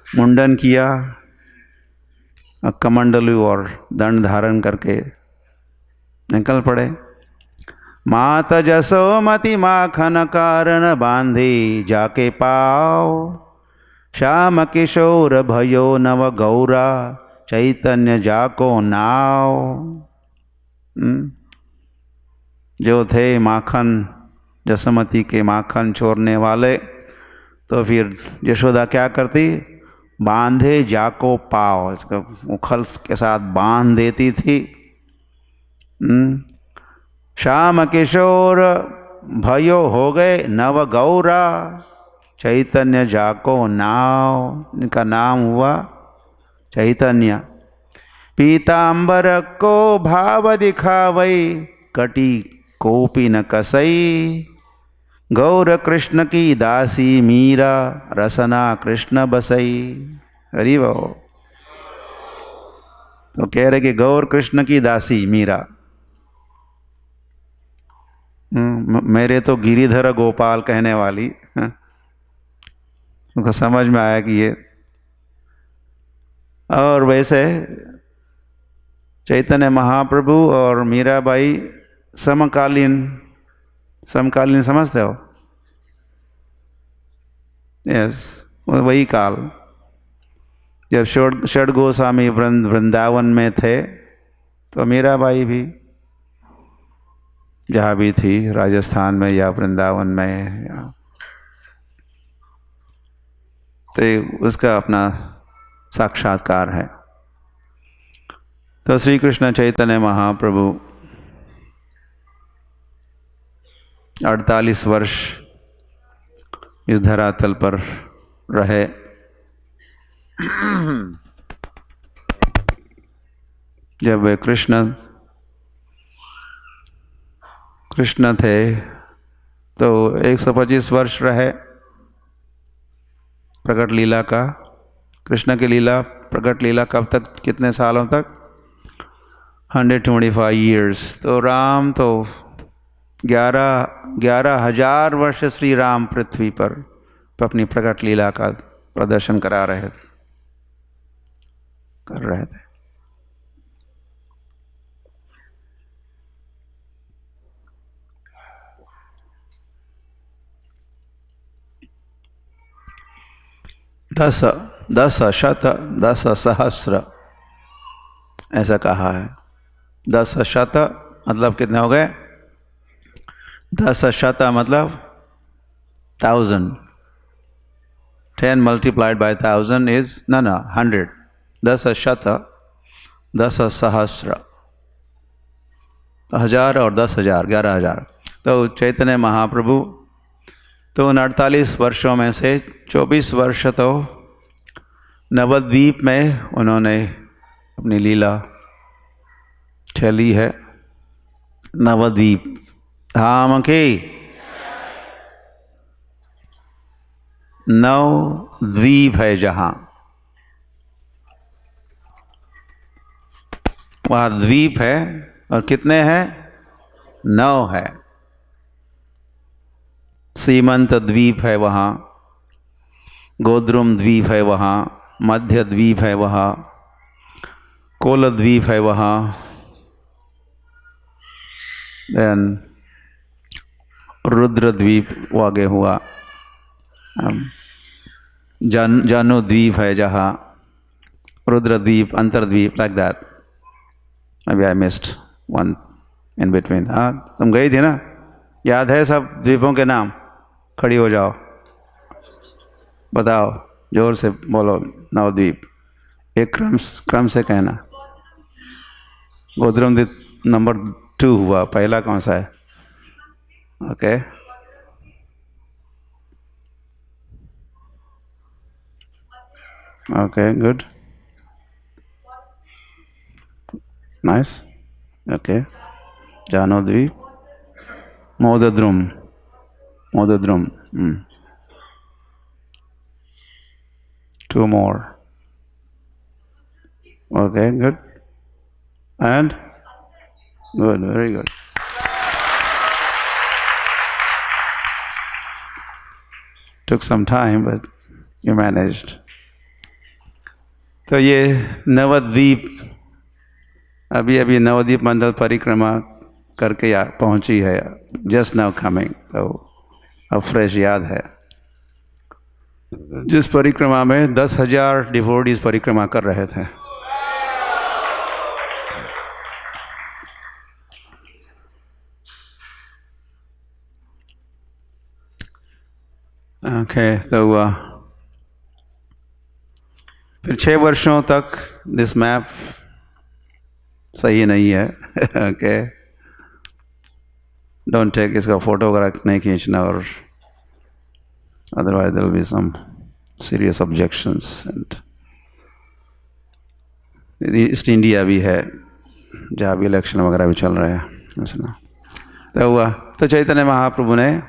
मुंडन किया, कमंडलू और दंड धारण करके निकल पड़े। मात जसोमति माखन कारण बांधी, जाके पाओ श्याम किशोर भयो नव गौरा, चैतन्य जाको नाव। जो थे माखन, जसोमती के माखन चोरने वाले, तो फिर यशोदा क्या करती? बांधे जाको पाओ, इसको उखल के साथ बांध देती थी। श्याम किशोर भयो हो गए नव गौरा, चैतन्य जाको नाव, इनका नाम हुआ चैतन्य पीतांबर को भाव दिखावई कटी कोपी न कसई गौर कृष्ण की दासी मीरा रसना कृष्ण बसई। हरि वो तो कह रहे कि गौर कृष्ण की दासी मीरा। मेरे तो गिरिधर गोपाल कहने वाली, उनको समझ में आया कि ये। और वैसे चैतन्य महाप्रभु और मीराबाई समकालीन समझते हो? यस, वही काल जब षड गोस्वामी वृंदावन में थे तो मीराबाई भी जहाँ भी थी, राजस्थान में या वृंदावन में या, तो उसका अपना साक्षात्कार है। तो श्री कृष्ण चैतन्य महाप्रभु 48 वर्ष इस धरातल पर रहे। जब वे कृष्ण थे तो 125 वर्ष रहे प्रकट लीला का। कृष्ण की लीला, प्रकट लीला कब तक, कितने सालों तक? 125 ईयर्स। तो राम तो 11,000 वर्ष श्री राम पृथ्वी पर अपनी प्रकट लीला का प्रदर्शन कर रहे थे। दस सहस्र ऐसा कहा है। 10 शत मतलब कितने हो गए? 10 शत मतलब 1000। 10 multiplied by 1000 is no 100. 10 शत 10 सहस्र, 1000 और 10,000 11,000। तो चैतन्य महाप्रभु तो उन 48 वर्षों में से 24 वर्ष तो नवद्वीप में उन्होंने अपनी लीला चली है। नवद्वीप धाम के 9 द्वीप है जहाँ, वहाँ द्वीप है और कितने हैं? 9 है। सीमंत द्वीप है वहाँ, गोद्रुम द्वीप है वहाँ, मध्य द्वीप है वहाँ, कोल द्वीप है वहाँ, देन रुद्र द्वीप वो आगे हुआ, जानु द्वीप है जहाँ, Rudradwip, Antardwip, like that. Maybe I missed one in between। हाँ, तुम गई थी ना? याद है सब द्वीपों के नाम? खड़ी हो जाओ, बताओ, जोर से बोलो। 9 द्वीप, एक क्रम से कहना। गोद्रुम द्वीप नंबर 2 हुआ, पहला कौन सा है? Okay, okay, good, nice, okay. जानो द्वीप, मोदद्रुम, मोदद्रुम, 2 more, okay, good, and good, very good। Took some time but you managed। तो ये नवद्वीप, अभी नवद्वीप मंडल परिक्रमा करके पहुंची है, जस्ट नाउ कमिंग। तो अब फ्रेश याद है, जिस परिक्रमा में 10,000 डिवोटीज परिक्रमा कर रहे थे। ओके, तो फिर 6 वर्षों तक दिस मैप सही नहीं है। ओके, डोंट टेक, इसका फोटोग्राफ नहीं खींचना, और otherwise there will be some serious objections। And east India भी है जहाँ भी इलेक्शन वगैरह भी चल रहे हैं सुना। तो हुआ तो चैतन्य महाप्रभु ने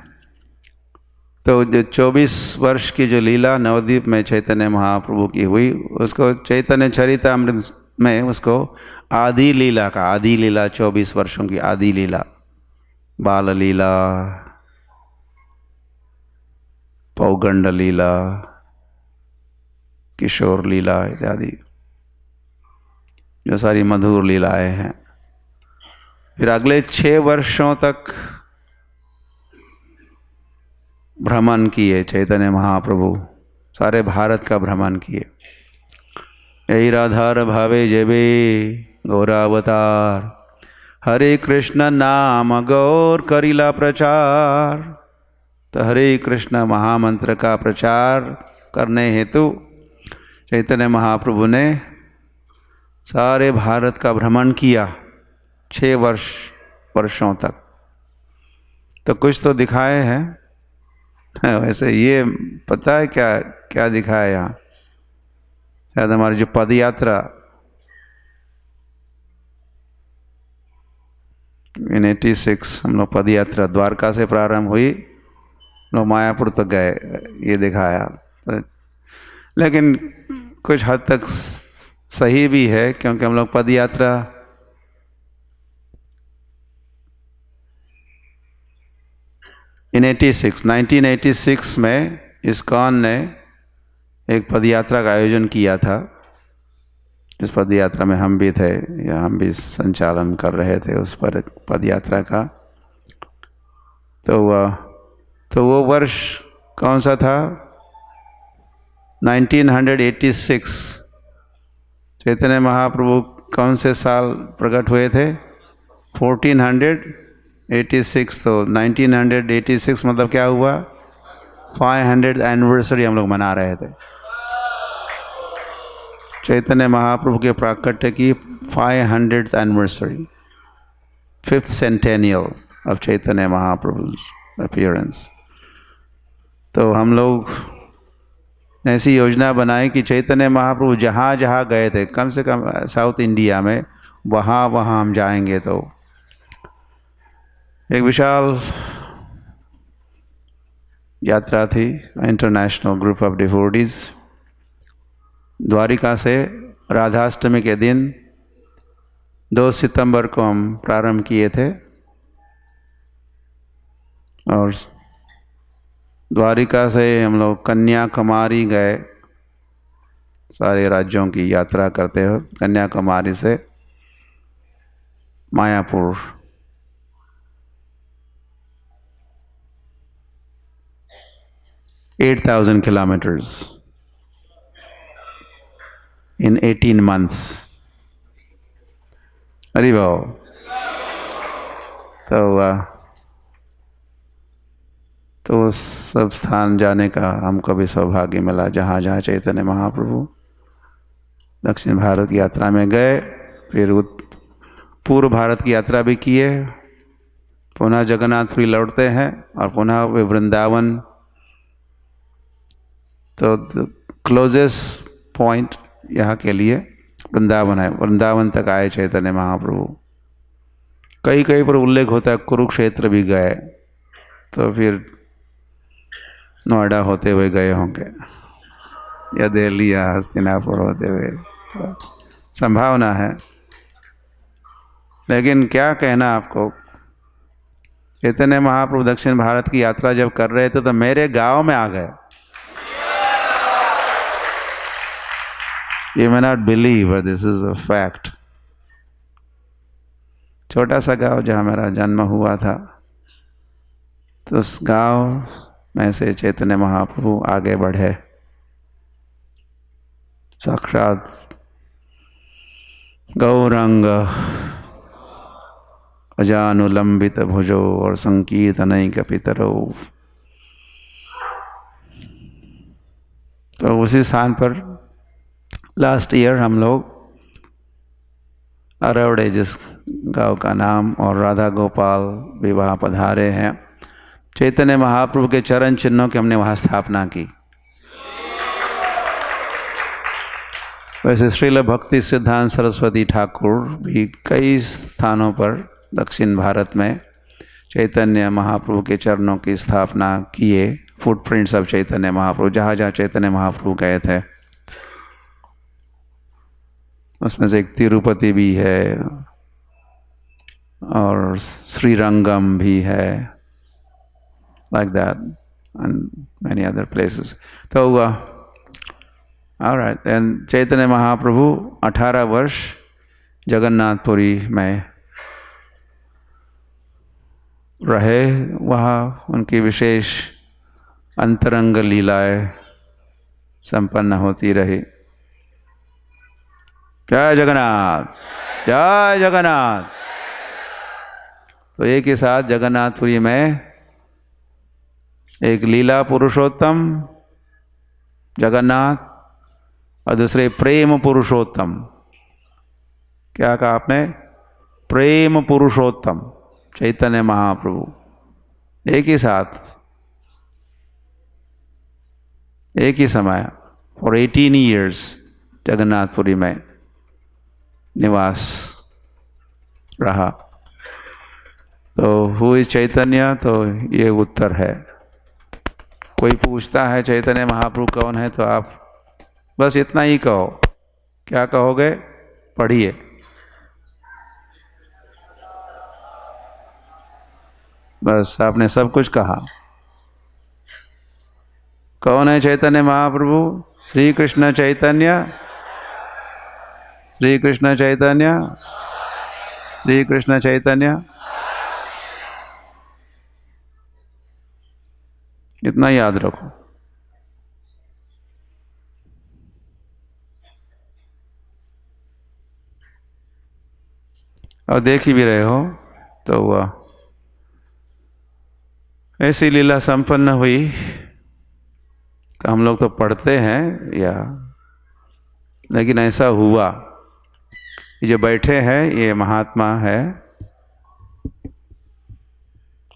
तो जो 24 वर्ष की जो लीला नवद्वीप में चैतन्य महाप्रभु की हुई उसको चैतन्य चरितामृत में उसको आदि लीला का, आदि लीला 24 वर्षों की आदि लीला, बाल लीला, पौगंड लीला, किशोर लीला इत्यादि जो सारी मधुर लीलाएं हैं। फिर अगले 6 वर्षों तक भ्रमण किए चैतन्य महाप्रभु, सारे भारत का भ्रमण किए। यही राधार भावे जेबे गौरावतार, हरे कृष्ण नाम गौर करिला प्रचार। तो हरे कृष्ण महामंत्र का प्रचार करने हेतु चैतन्य महाप्रभु ने सारे भारत का भ्रमण किया 6 वर्षों तक। तो कुछ तो दिखाए हैं वैसे ये पता है क्या क्या दिखाया यहाँ? शायद हमारी जो पद यात्रा इन 86 हम लोग पद यात्रा द्वारका से प्रारंभ हुई, लोग मायापुर तक गए, ये दिखाया। लेकिन कुछ हद तक सही भी है क्योंकि हम लोग पद यात्रा इन 1986 में इस्कॉन ने एक पद यात्रा का आयोजन किया था। इस पद यात्रा में हम भी थे या हम भी संचालन कर रहे थे उस पर पद यात्रा का। तो वो वर्ष कौन सा था? 1986। चैतन्य महाप्रभु कौन से साल प्रकट हुए थे? 1486। तो 1986 मतलब क्या हुआ? 500th एनिवर्सरी हम लोग मना रहे थे चैतन्य महाप्रभु के प्राकट्य की 500th anniversary, 5th centennial of Chaitanya Mahaprabhu appearance. तो हम लोग ऐसी योजना बनाई कि चैतन्य महाप्रभु जहाँ जहाँ गए थे, कम से कम साउथ इंडिया में वहाँ हम जाएंगे। तो एक विशाल यात्रा थी, international group of devotees. Dwarka से राधाष्टमी के दिन 2 सितंबर को हम प्रारंभ किए थे और द्वारिका से हम लोग कन्याकुमारी गए, सारे राज्यों की यात्रा करते हुए कन्याकुमारी से मायापुर। - 8,000 kilometers in 18 months। अरे वाह! तो सब स्थान जाने का हमको भी सौभाग्य मिला जहाँ जहाँ चैतन्य महाप्रभु दक्षिण भारत की यात्रा में गए। फिर पूर्व भारत की यात्रा भी किए, पुनः जगन्नाथपुरी लौटते हैं और पुनः वे वृंदावन। तो क्लोजेस्ट पॉइंट यहाँ के लिए वृंदावन है। वृंदावन तक आए चैतन्य महाप्रभु। कई पर उल्लेख होता है कुरुक्षेत्र भी गए, तो फिर नोएडा होते हुए गए होंगे या दिल्ली या हस्तिनापुर होते हुए, तो संभावना है। लेकिन क्या कहना आपको, चैतन्य महाप्रभु दक्षिण भारत की यात्रा जब कर रहे थे तो मेरे गांव में आ गए। You may not believe, but this is a fact। छोटा सा गांव जहाँ मेरा जन्म हुआ था, तो उस गांव में से चैतन्य महाप्रभु आगे बढ़े। साक्षात गौरंग अजानुलंबित भुजो और संकीर्तनैक पितरो। तो उसी स्थान पर लास्ट ईयर हम लोग अरवड़े, जिस गांव का नाम, और राधा गोपाल भी वहाँ पधारे हैं। चैतन्य महाप्रभु के चरण चिन्हों की हमने वहाँ स्थापना की। वैसे श्रील भक्ति सिद्धांत सरस्वती ठाकुर भी कई स्थानों पर दक्षिण भारत में चैतन्य महाप्रभु के चरणों की स्थापना किए। फुटप्रिंट्स ऑफ चैतन्य महाप्रभु, जहाँ जहाँ चैतन्य महाप्रभु गए थे उसमें से एक तिरुपति भी है और श्रीरंगम भी है, like that, and many other places. तो हुआ ऑलराइट। एंड चैतन्य महाप्रभु 18 वर्ष जगन्नाथपुरी में रहे। वहाँ उनकी विशेष अंतरंग लीलाएं संपन्न होती रही। जय जगन्नाथ, जय जगन्नाथ। तो एक ही साथ जगन्नाथपुरी में एक लीला पुरुषोत्तम जगन्नाथ और दूसरे प्रेम पुरुषोत्तम। क्या कहा आपने? प्रेम पुरुषोत्तम चैतन्य महाप्रभु एक ही साथ, एक ही समय फॉर 18 years जगन्नाथपुरी में निवास रहा। तो हु इज चैतन्य? तो ये उत्तर है। कोई पूछता है चैतन्य महाप्रभु कौन है, तो आप बस इतना ही कहो। क्या कहोगे? पढ़िए। बस आपने सब कुछ कहा। कौन है चैतन्य महाप्रभु? श्री कृष्ण चैतन्य, श्री कृष्ण चैतन्य, श्री कृष्ण चैतन्य। इतना याद रखो। और देख ही भी रहे हो तो वह ऐसी लीला संपन्न हुई। तो हम लोग तो पढ़ते हैं या, लेकिन ऐसा हुआ। ये जो बैठे हैं ये महात्मा है,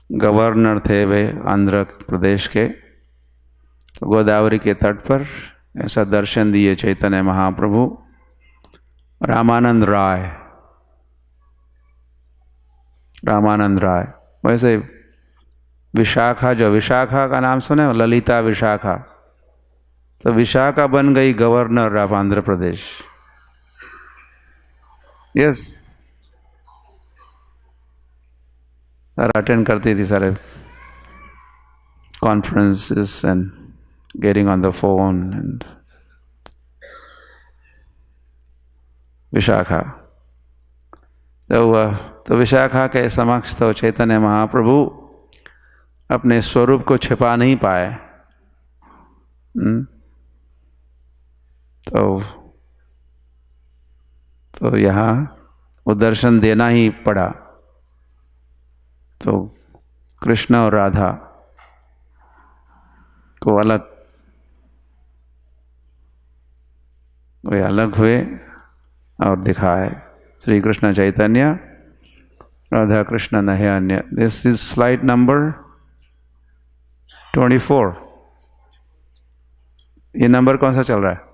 गवर्नर थे वे आंध्र प्रदेश के। तो गोदावरी के तट पर ऐसा दर्शन दिए चैतन्य महाप्रभु। रामानंद राय, रामानंद राय। वैसे विशाखा, जो विशाखा का नाम सुने, ललिता विशाखा, तो विशाखा बन गई governor of Andhra Pradesh. Yes, sir attend करती थी सारे conferences and getting on the phone and Vishakha. तो विशाखा के समक्ष तो चैतन्य महाप्रभु अपने स्वरूप को छिपा नहीं पाए। तो यहाँ वो दर्शन देना ही पड़ा। तो कृष्ण और राधा को अलग, वे अलग हुए और दिखाए श्री कृष्ण चैतन्य, राधा कृष्ण नहीं अन्य। This is slide number 24। ये नंबर कौन सा चल रहा है?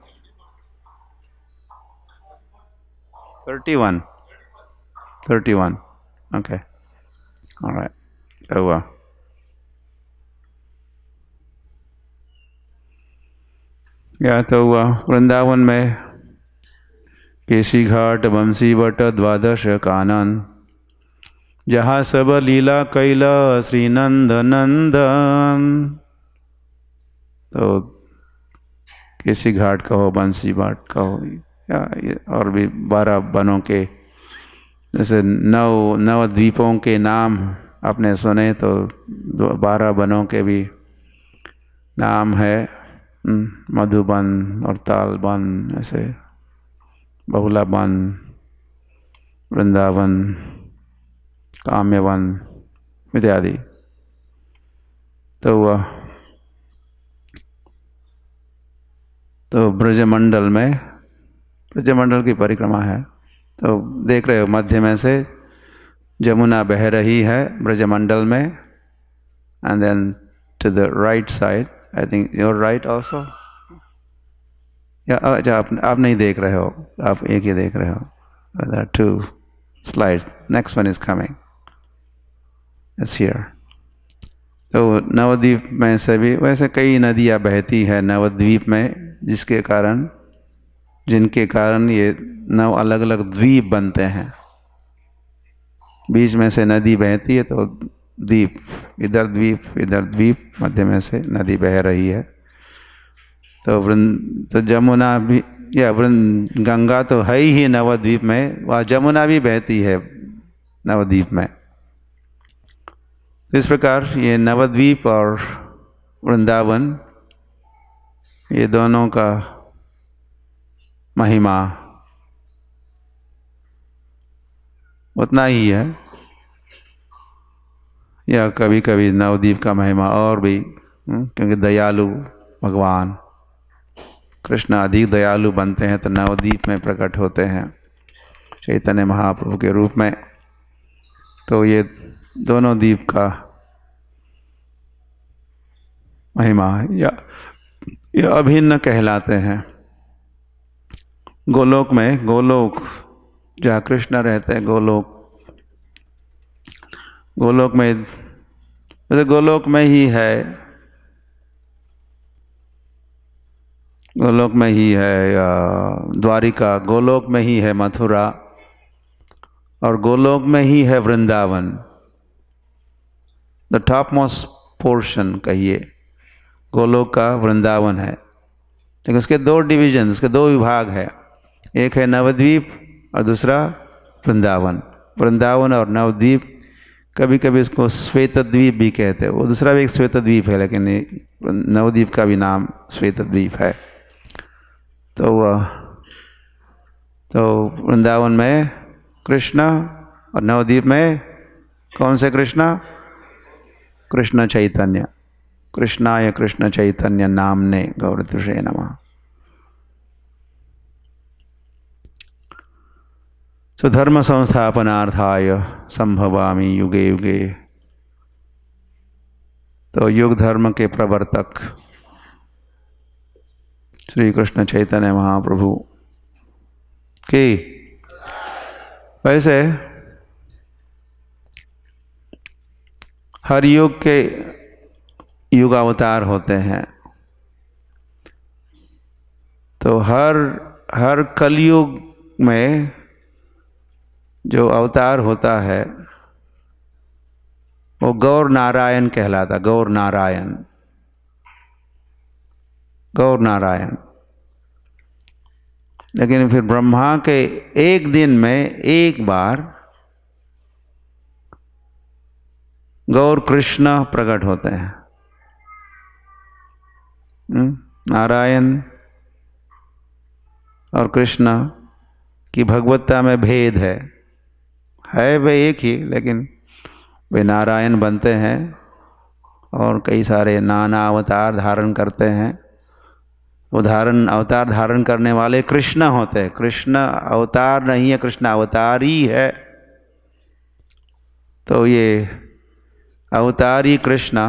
31। 31। Okay, alright. क्या हुआ? क्या तो हुआ? वृंदावन में केसी घाट बंसी बट द्वादश कानन, जहाँ सब लीला कैला श्री नंद नंदन। तो केसी घाट कहो, बंसी घाट कहो, या और भी 12 बनों के, जैसे नव द्वीपों के नाम आपने सुने, तो 12 बनों के भी नाम है। मधुबन और तालबन, ऐसे बहुलाबन, वृंदावन, काम्यवन इत्यादि। तो ब्रजमंडल में, ब्रजमंडल की परिक्रमा है। तो देख रहे हो मध्य में से जमुना बह रही है ब्रजमंडल में, and then to the right side, I think you're right also, या अच्छा आप नहीं देख रहे हो, आप एक ही देख रहे हो. There are 2 slides. Next one is coming. It's here. तो नवद्वीप में से भी वैसे कई नदियाँ बहती है नवद्वीप में, जिनके कारण ये 9 अलग अलग द्वीप बनते हैं. बीच में से नदी बहती है तो द्वीप, इधर द्वीप, मध्य में से नदी बह रही है. तो जमुना भी या गंगा तो है ही नवद्वीप में, वह जमुना भी बहती है नवद्वीप में. इस प्रकार ये नवद्वीप और वृंदावन, ये दोनों का महिमा उतना ही है, या कभी कभी नवद्वीप का महिमा और भी, क्योंकि दयालु भगवान कृष्ण अधिक दयालु बनते हैं तो नवद्वीप में प्रकट होते हैं चैतन्य महाप्रभु के रूप में. तो ये दोनों द्वीप का महिमा या अभिन्न कहलाते हैं. गोलोक जहाँ कृष्ण रहते हैं, गोलोक में, वैसे गोलोक में ही है द्वारिका, गोलोक में ही है मथुरा, और गोलोक में ही है Vrindavan. The top most portion कहिए गोलोक का वृंदावन है. लेकिन उसके 2 डिवीजन, उसके 2 विभाग है. एक है नवद्वीप और दूसरा वृंदावन. वृंदावन और नवद्वीप, कभी कभी इसको श्वेतद्वीप भी कहते हैं. वो दूसरा भी एक श्वेतद्वीप है, लेकिन नवद्वीप का भी नाम श्वेतद्वीप है. तो वृंदावन में कृष्ण और नवद्वीप में कौन से कृष्ण? कृष्ण चैतन्य. कृष्णाय कृष्ण चैतन्य नामने गौरतुषे नमः. तो धर्म संस्थापनार्थाय संभवामि युगे युगे. तो युग धर्म के प्रवर्तक श्री कृष्ण चैतन्य महाप्रभु के वैसे हर युग के युग अवतार होते हैं. तो हर कलयुग में जो अवतार होता है वो गौर नारायण कहलाता. गौर नारायण. लेकिन फिर ब्रह्मा के एक दिन में एक बार गौर कृष्ण प्रकट होते हैं. नारायण और कृष्ण की भगवत्ता में भेद है वे एक ही, लेकिन वे नारायण बनते हैं और कई सारे नाना अवतार धारण करते हैं. अवतार धारण करने वाले कृष्ण होते हैं. कृष्ण अवतार नहीं है, कृष्ण अवतारी है. तो ये अवतारी कृष्ण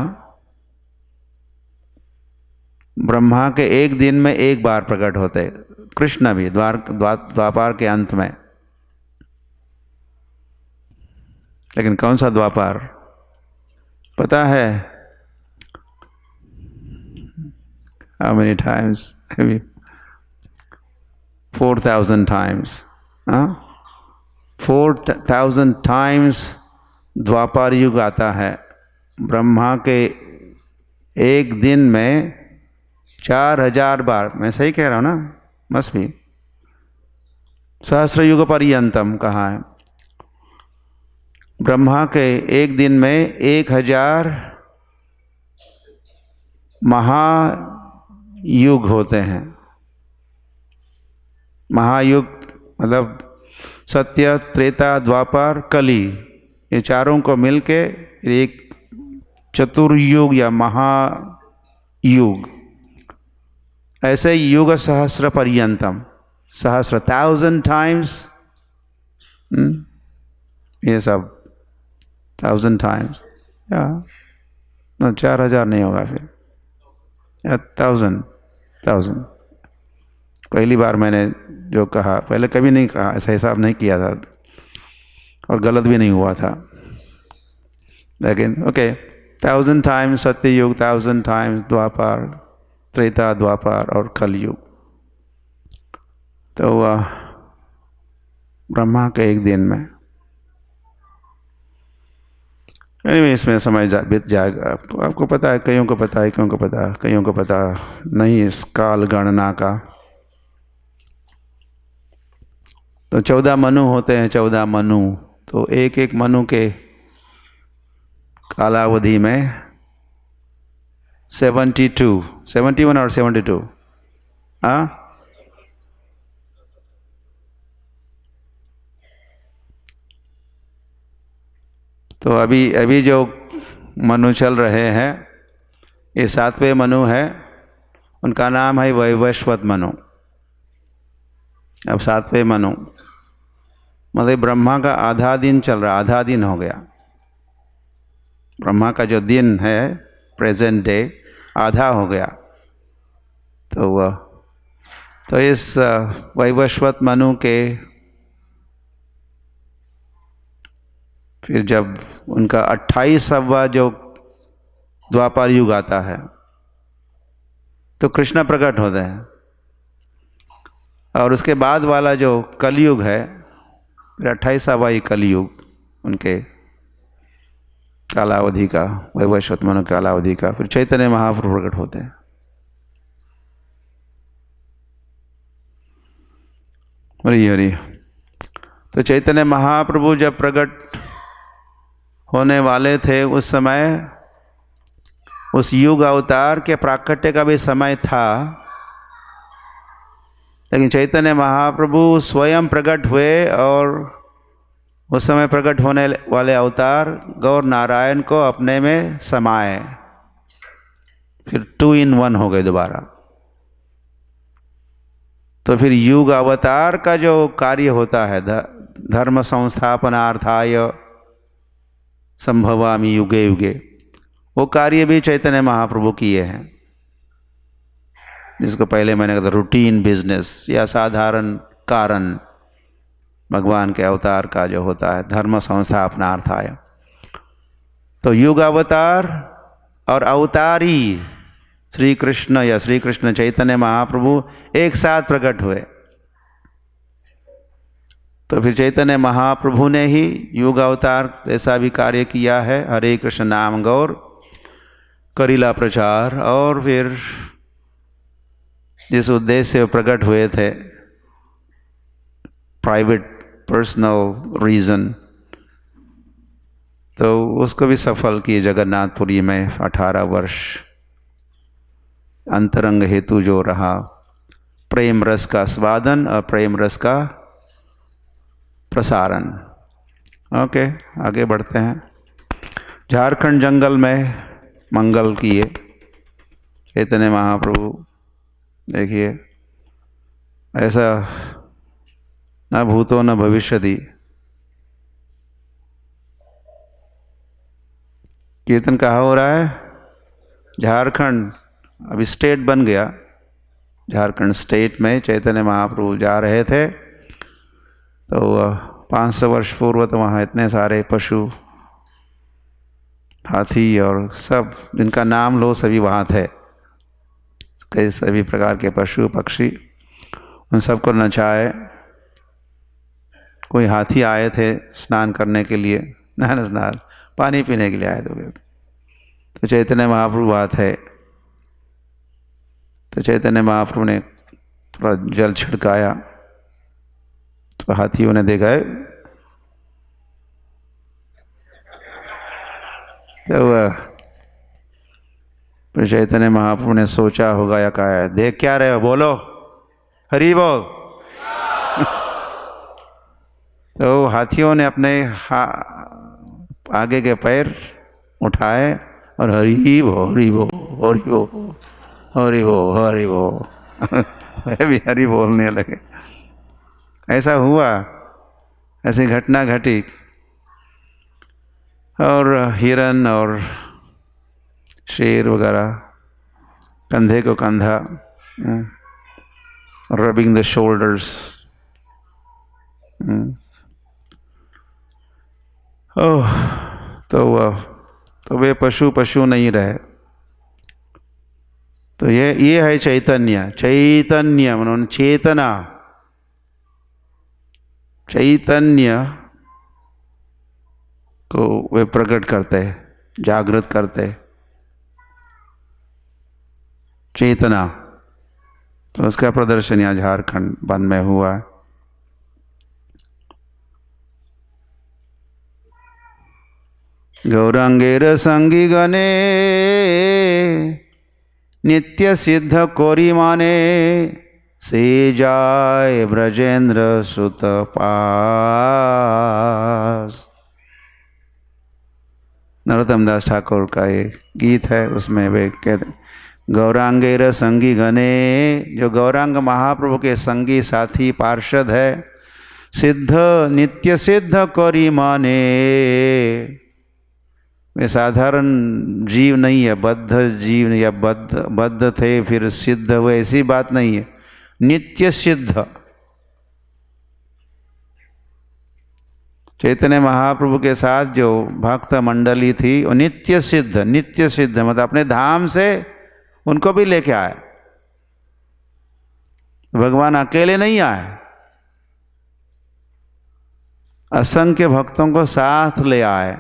ब्रह्मा के एक दिन में एक बार प्रकट होते. कृष्ण भी द्वापार के अंत में. लेकिन कौन सा द्वापार पता है? How many times? 4,000 times. 4,000 times द्वापर युग आता है. ब्रह्मा के एक दिन में 4,000 बार. मैं सही कह रहा हूँ ना? मस्ट भी. सहस्र युग पर्यंतम कहा है. ब्रह्मा के एक दिन में 1,000 महायुग होते हैं. महायुग मतलब सत्य, त्रेता, द्वापर, कली, ये चारों को मिलके एक चतुर्युग या महायुग. ऐसे युग सहस्र पर्यंतम. सहस्र 1,000 टाइम्स. ये सब 1,000 टाइम्स. या 4,000 नहीं होगा फिर. 1,000. पहली बार मैंने जो कहा, पहले कभी नहीं कहा, ऐसा हिसाब नहीं किया था और गलत भी नहीं हुआ था, लेकिन ओके 1000 टाइम्स सत्ययुग, 1000 टाइम्स द्वापर, त्रेता, द्वापर और कलयुग। तो ब्रह्मा के एक दिन में anyway, इसमें समय बीत जाएगा। आपको पता है, कईयों को पता है, कईयों को पता, कईयों को पता नहीं इस काल गणना का। तो 14 मनु होते हैं, 14 मनु। तो एक एक मनु के कालावधि में 72, 71 और 72, हाँ, तो अभी जो मनु चल रहे हैं, ये 7वें मनु है, उनका नाम है वैवस्वत मनु। अब 7वें मनु मतलब ब्रह्मा का आधा दिन चल रहा, आधा दिन हो गया। ब्रह्मा का जो दिन है प्रेजेंट डे आधा हो गया। तो इस वैवस्वत मनु के फिर जब उनका 28वां जो द्वापर युग आता है तो कृष्ण प्रकट होते हैं, और उसके बाद वाला जो कलयुग है फिर 28वां ही कलयुग उनके कालावधि का, वैवस्वत मनु कालावधि का, फिर चैतन्य महाप्रभु प्रकट होते हैं। हरि हरि। तो चैतन्य महाप्रभु जब प्रकट होने वाले थे उस समय उस युग अवतार के प्राकट्य का भी समय था, लेकिन चैतन्य महाप्रभु स्वयं प्रकट हुए और उस समय प्रकट होने वाले अवतार गौर नारायण को अपने में समाए, फिर 2 in 1 हो गए दोबारा। तो फिर युग अवतार का जो कार्य होता है, धर्म संस्थापनार्थाय संभवामि युगे युगे, वो कार्य भी चैतन्य महाप्रभु किए हैं, जिसको पहले मैंने कहा था रूटीन बिजनेस या साधारण कारण भगवान के अवतार का जो होता है, धर्म संस्थापनार्थाय। तो युग अवतार और अवतारी श्री कृष्ण या श्री कृष्ण चैतन्य महाप्रभु एक साथ प्रकट हुए। तो फिर चैतन्य महाप्रभु ने ही युग अवतार ऐसा भी कार्य किया है, हरे कृष्ण नाम गौर करीला प्रचार, और फिर जिस उद्देश्य से प्रकट हुए थे, प्राइवेट पर्सनल रीज़न, तो उसको भी सफल किए जगन्नाथपुरी में 18 वर्ष। अंतरंग हेतु जो रहा प्रेम रस का स्वादन और प्रेम रस का प्रसारण। ओके, आगे बढ़ते हैं। झारखंड जंगल में मंगल किए चैतन्य महाप्रभु। देखिए, ऐसा न भूतो न भविष्यति। कीर्तन कहाँ हो रहा है? झारखंड अभी स्टेट बन गया। झारखंड स्टेट में चैतन्य महाप्रभु जा रहे थे, तो 500 वर्ष पूर्व तो वहाँ इतने सारे पशु, हाथी और सब जिनका नाम लो सभी वहाँ थे। कई सभी प्रकार के पशु पक्षी, उन सबको नचाए। कोई हाथी आए थे स्नान करने के लिए, स्नान पानी पीने के लिए आए थे, तो चैतन्य महाप्रभु वहाँ थे। तो चैतन्य महाप्रभु ने थोड़ा जल छिड़काया, तो हाथियों ने देखा है, तो फिर चैतन्य महाप्रभु ने सोचा होगा या कहा है, देख क्या रहे हो, बोलो हरि बोल। तो हाथियों ने अपने आगे के पैर उठाए और हरि बोल हरि बोल हरि बोल हरि बोल हरि बोल वे भी हरि बोलने लगे। ऐसा हुआ, ऐसी घटना घटी। और हिरन और शेर वगैरह कंधे को कंधा rubbing the shoulders. ओह, तो वे पशु नहीं रहे। तो ये है चैतन्य। चैतन्य मनोन चेतना, चैतन्य को वे प्रकट करते हैं, जागृत करते हैं। चेतना, तो उसका प्रदर्शन यहाँ झारखंड वन में हुआ। गौरांगेर संगी गणे नित्य सिद्ध कोरी माने से जाय ब्रजेंद्र सुत पास। नरोत्तम दास ठाकुर का ये गीत है, उसमें वे कहते गौरांगेर संगी गणे, जो गौरांग महाप्रभु के संगी साथी पार्षद है, सिद्ध नित्य सिद्ध कोरी माने, वे साधारण जीव नहीं है, बद्ध जीव या बद्ध थे फिर सिद्ध हुए, ऐसी बात नहीं है। नित्य सिद्ध चैतन्य महाप्रभु के साथ जो भक्त मंडली थी वो नित्य सिद्ध, नित्य सिद्ध मतलब अपने धाम से उनको भी लेके आए। भगवान अकेले नहीं आए, असंख्य भक्तों को साथ ले आए।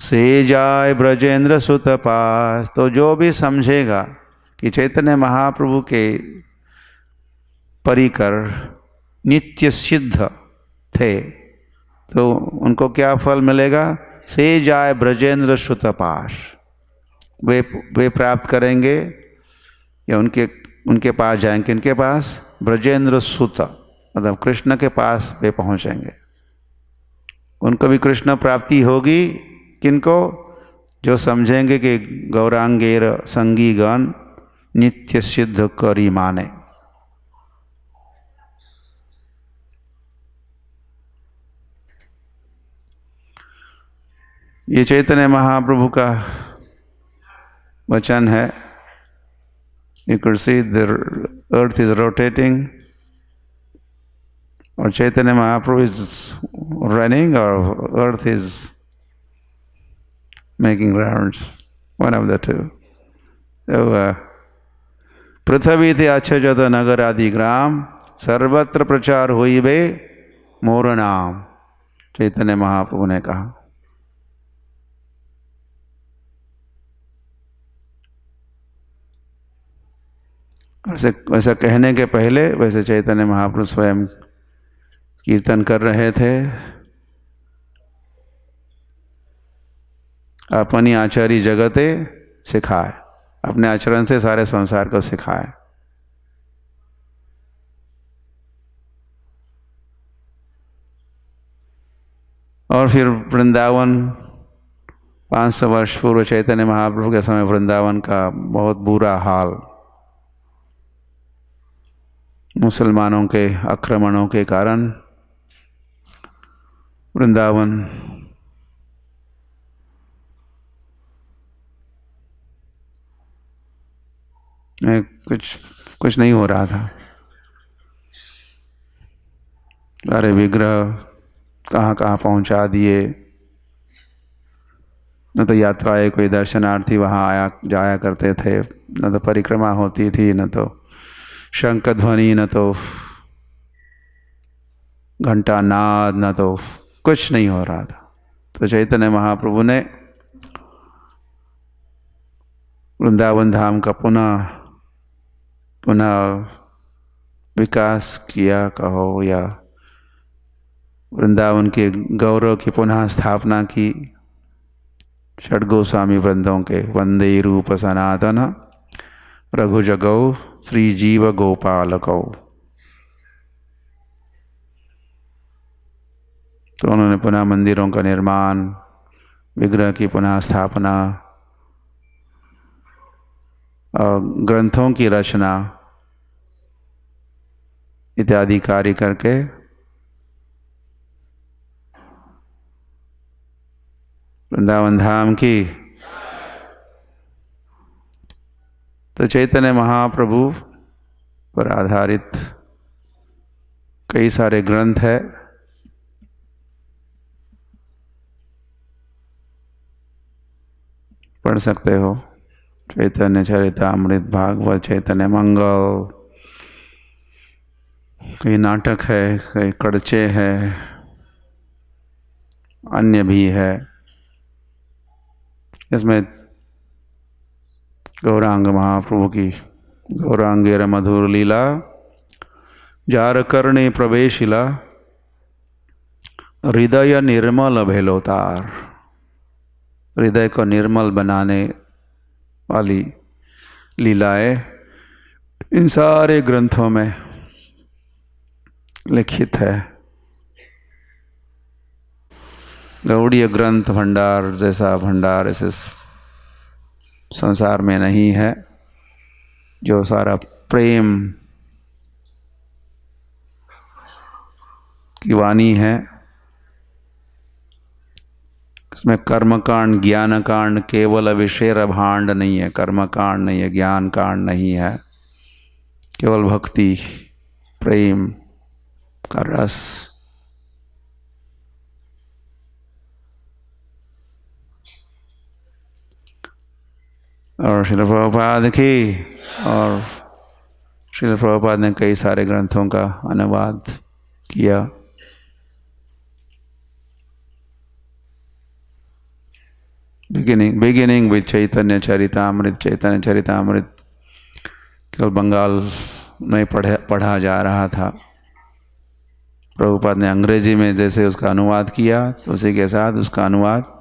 से जाय ब्रजेंद्र सुत पास, तो जो भी समझेगा कि चैतन्य महाप्रभु के परिकर नित्य सिद्ध थे तो उनको क्या फल मिलेगा? से जाय ब्रजेंद्र सुत पास, वे प्राप्त करेंगे या उनके पास जाएंगे। किनके पास? ब्रजेंद्र सुत, मतलब कृष्ण के पास वे पहुंचेंगे। उनको भी कृष्ण प्राप्ति होगी। किनको? जो समझेंगे कि गौरांगेर संगी गण नित्य सिद्ध करी माने। ये चैतन्य महाप्रभु का वचन है। You could see the earth is rotating or Chaitanya Mahaprabhu is running or earth is making rounds, one of the two. So, पृथ्वी थे अच्छे जत नगर आदि ग्राम, सर्वत्र प्रचार हुई बे मोर नाम, चैतन्य महाप्रभु ने कहा। वैसा कहने के पहले वैसे चैतन्य महाप्रभु स्वयं कीर्तन कर रहे थे। अपनी आचार्य जगते सिखाए, अपने आचरण से सारे संसार को सिखाए। और फिर वृंदावन 500 वर्ष पूर्व चैतन्य महाप्रभु के समय वृंदावन का बहुत बुरा हाल, मुसलमानों के आक्रमणों के कारण वृंदावन में कुछ नहीं हो रहा था। सारे विग्रह कहाँ कहाँ पहुँचा दिए। न तो यात्राएं कोई दर्शनार्थी वहाँ जाया करते थे, न तो परिक्रमा होती थी, न तो शंख ध्वनि, न तो घंटा नाद, न तो कुछ नहीं हो रहा था। तो चैतन्य महाप्रभु ने वृंदावन धाम का पुनः विकास किया कहो, या वृंदावन के गौरव की पुनः स्थापना की। षड गोस्वामी वृंदों के वंदे रूप सनातन रघु जगौ श्री जीव गोपालकौ। तो उन्होंने पुनः मंदिरों का निर्माण, विग्रह की पुनः स्थापना और ग्रंथों की रचना इत्यादि कार्य करके वृंदावन धाम की तो चैतन्य महाप्रभु पर आधारित कई सारे ग्रंथ है। पढ़ सकते हो, चैतन्य चरितामृत, भागवत, चैतन्य मंगल, कई नाटक है, कई कड़चे है, अन्य भी है। इसमें गौरांग महाप्रभु की गौरांगेर मधुर लीला, जार करणे प्रवेशिला, हृदय निर्मल भेलोतार, हृदय को निर्मल बनाने वाली लीलाएं इन सारे ग्रंथों में लिखित है। गौड़ीय ग्रंथ भंडार जैसा भंडार इस संसार में नहीं है, जो सारा प्रेम की वाणी है। इसमें कर्मकांड, ज्ञान कांड, केवल विषय भांड नहीं है, कर्मकांड नहीं है, ज्ञान कांड नहीं है, केवल भक्ति, प्रेम का रस। और श्रील प्रभुपाद की, और श्रील प्रभुपाद ने कई सारे ग्रंथों का अनुवाद किया। बिगिनिंग विद चैतन्य चरितामृत। चैतन्य चरितामृत केवल बंगाल में पढ़ा जा रहा था। प्रभुपाद ने अंग्रेजी में जैसे उसका अनुवाद किया, तो उसी के साथ उसका अनुवाद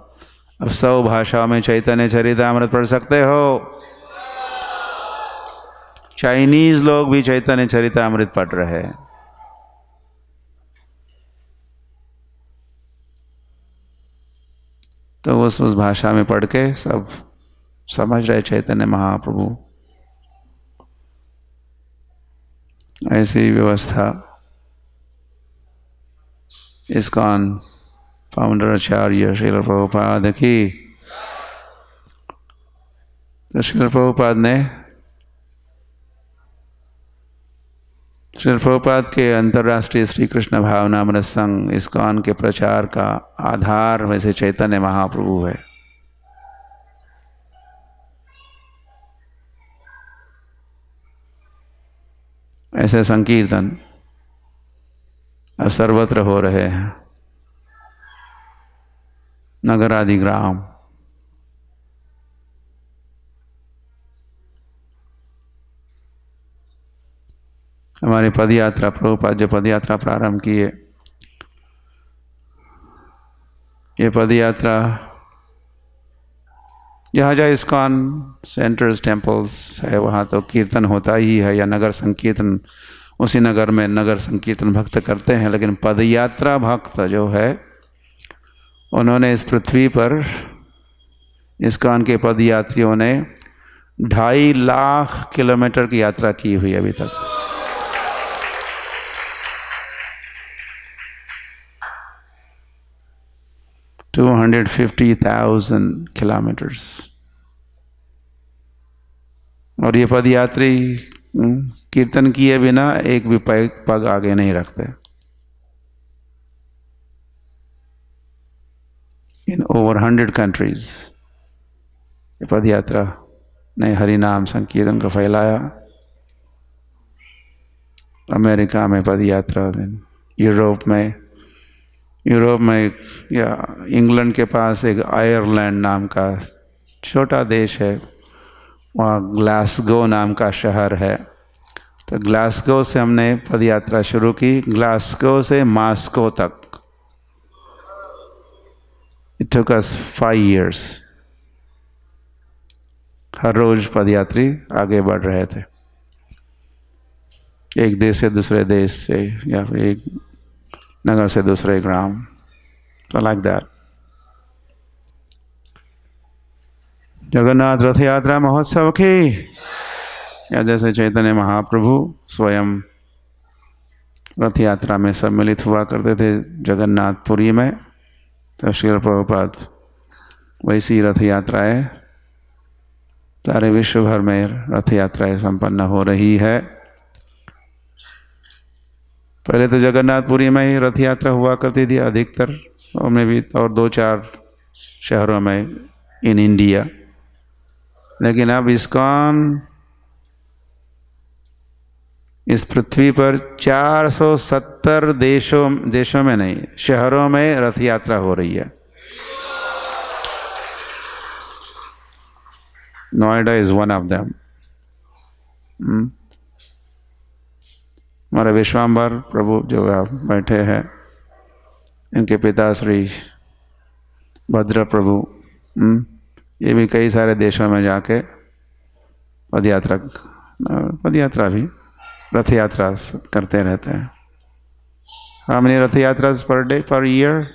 अब 100 भाषाओं में चैतन्य चरितामृत पढ़ सकते हो। चाइनीज लोग भी चैतन्य चरितामृत पढ़ रहे हैं। तो उस भाषा में पढ़ के सब समझ रहे चैतन्य महाप्रभु। ऐसी व्यवस्था इस्कॉन फाउंडर आचार्य श्रील प्रभुपाद की। तो श्रील प्रभुपाद के अंतर्राष्ट्रीय श्री कृष्ण भावनामृत संघ इस्कॉन के प्रचार का आधार वैसे चैतन्य महाप्रभु है। ऐसे संकीर्तन अब सर्वत्र हो रहे हैं, नगरादि ग्राम। हमारी पदयात्रा, प्रभुपाद जो पदयात्रा प्रारंभ किए, ये पदयात्रा जहाँ जहाँ इस्कॉन सेंटर्स, टेम्पल्स है, वहाँ तो कीर्तन होता ही है, या नगर संकीर्तन, उसी नगर में नगर संकीर्तन भक्त करते हैं। लेकिन पदयात्रा भक्त जो है, उन्होंने इस पृथ्वी पर इस्कॉन के पदयात्रियों ने 2.5 लाख किलोमीटर की यात्रा की हुई अभी तक। $250,000 किलोमीटर्स। और ये पदयात्री कीर्तन किए बिना एक भी पग आगे नहीं रखते। इन ओवर 100 कंट्रीज ये पदयात्रा ने हरि नाम संकीर्तन को फैलाया। अमेरिका में पदयात्रा, यूरोप में या इंग्लैंड के पास एक आयरलैंड नाम का छोटा देश है, वहाँ ग्लासगो नाम का शहर है। तो ग्लासगो से हमने पदयात्रा शुरू की, ग्लासगो से मॉस्को तक। It took us 5 years। हर रोज पदयात्री आगे बढ़ रहे थे, एक देश से दूसरे देश से, या फिर एक नगर से दूसरे ग्राम, तो लाइक दैट। जगन्नाथ रथ यात्रा महोत्सव की, या जैसे चैतन्य महाप्रभु स्वयं रथ यात्रा में सम्मिलित हुआ करते थे जगन्नाथपुरी में, तो श्रील प्रभुपाद वैसी रथ यात्राएं सारे विश्व भर में रथ यात्राएं संपन्न हो रही है। पहले तो जगन्नाथपुरी में ही रथ यात्रा हुआ करती थी अधिकतर, और में भी और 2-4 शहरों में इन इंडिया। लेकिन अब इस्कॉन इस पृथ्वी पर 470 देशों में नहीं, शहरों में रथ यात्रा हो रही है। Noida is one of them. हमारे विश्वाम्बर प्रभु जो आप बैठे हैं, इनके पिता श्री भद्र प्रभु, ये भी कई सारे देशों में जाके पदयात्रा भी रथ यात्रा करते रहते हैं। हाउ मेनी रथ यात्रा पर डे पर ईयर?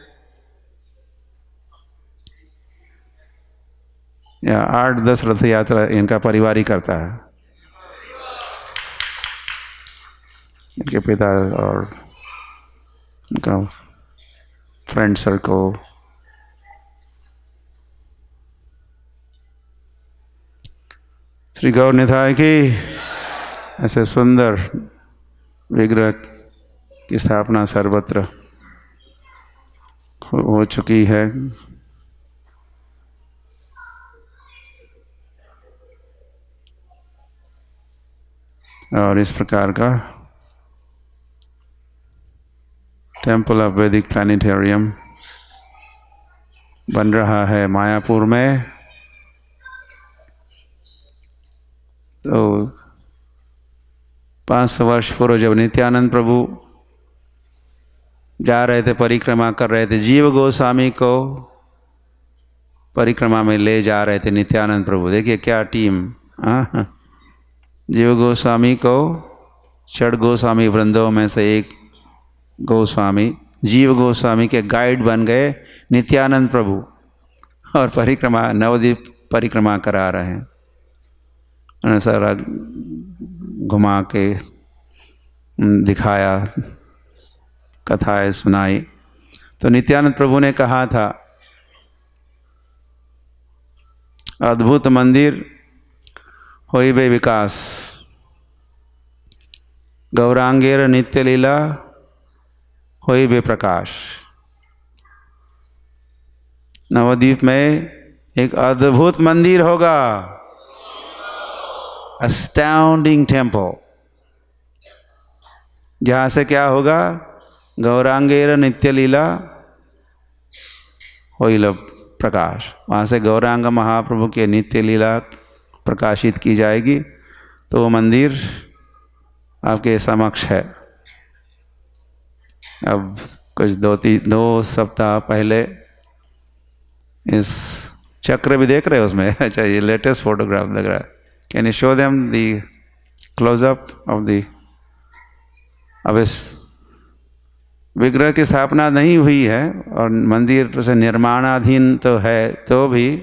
या 8-10 रथ यात्रा इनका परिवार ही करता है, इनके पिता और इनका फ्रेंड सर्कल। श्री गौर निताय की ऐसे सुंदर विग्रह की स्थापना सर्वत्र हो चुकी है। और इस प्रकार का टेम्पल ऑफ वैदिक प्लानिटेरियम बन रहा है मायापुर में। तो 500 वर्ष पूर्व जब नित्यानंद प्रभु जा रहे थे, परिक्रमा कर रहे थे, जीव गोस्वामी को परिक्रमा में ले जा रहे थे नित्यानंद प्रभु। देखिए क्या टीम। जीव गोस्वामी को षड गोस्वामी वृंदों में से एक गोस्वामी जीव गोस्वामी के गाइड बन गए नित्यानंद प्रभु, और परिक्रमा नवद्वीप परिक्रमा करा रहे हैं। उन्होंने सारा घुमा के दिखाया, कथाएं सुनाई। तो नित्यानंद प्रभु ने कहा था, अद्भुत मंदिर होई बे विकास, गौरांगेर नित्य लीला होई बे प्रकाश। नवद्वीप में एक अद्भुत मंदिर होगा, अस्टाउंडिंग टेम्पल, जहाँ से क्या होगा, गौरांगेर नित्य लीला होइल प्रकाश। वहाँ से गौरांग महाप्रभु के नित्य लीला प्रकाशित की जाएगी। तो वो मंदिर आपके समक्ष है। अब कुछ 2 सप्ताह पहले इस चक्र भी देख रहे हो उसमें। अच्छा, ये लेटेस्ट फोटोग्राफ लग रहा है। Can you show them the closeup of the. अब इस विग्रह की स्थापना नहीं हुई है और मंदिर से निर्माणाधीन तो है, तो भी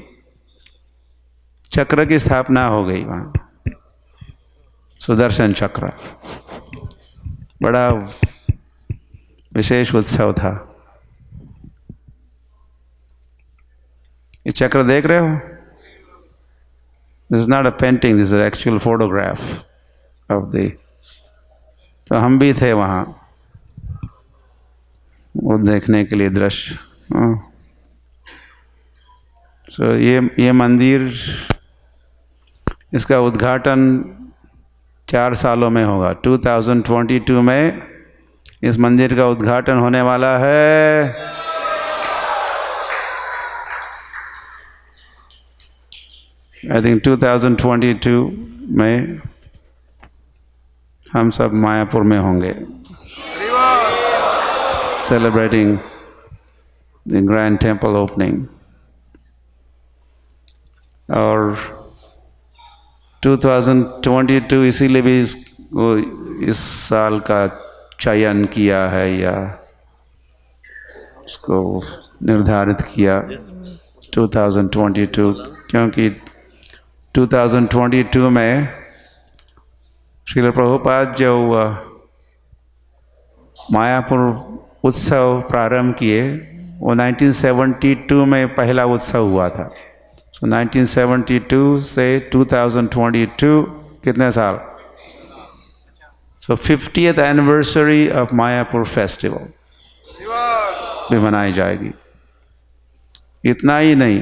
चक्र की स्थापना हो गई वहाँ, सुदर्शन चक्र। बड़ा विशेष उत्सव था। ये चक्र देख रहे हो? This is not a painting, this is actual photograph of the. तो हम भी थे वहाँ वो देखने के लिए दृश्य। सो ये मंदिर, इसका उद्घाटन 4 सालों में होगा। 2022 में इस मंदिर का उद्घाटन होने वाला है। आई थिंक 2022 में हम सब मायापुर में होंगे, celebrating the grand temple opening. और 2022 इसीलिए भी इस साल का चयन किया है या उसको निर्धारित किया 2022, क्योंकि 2022 में श्रील प्रभुपाद जो मायापुर उत्सव प्रारंभ किए, वो 1972 में पहला उत्सव हुआ था। So 1972 से 2022 कितने साल? So 50th anniversary of Mayapur festival भी मनाई जाएगी। इतना ही नहीं,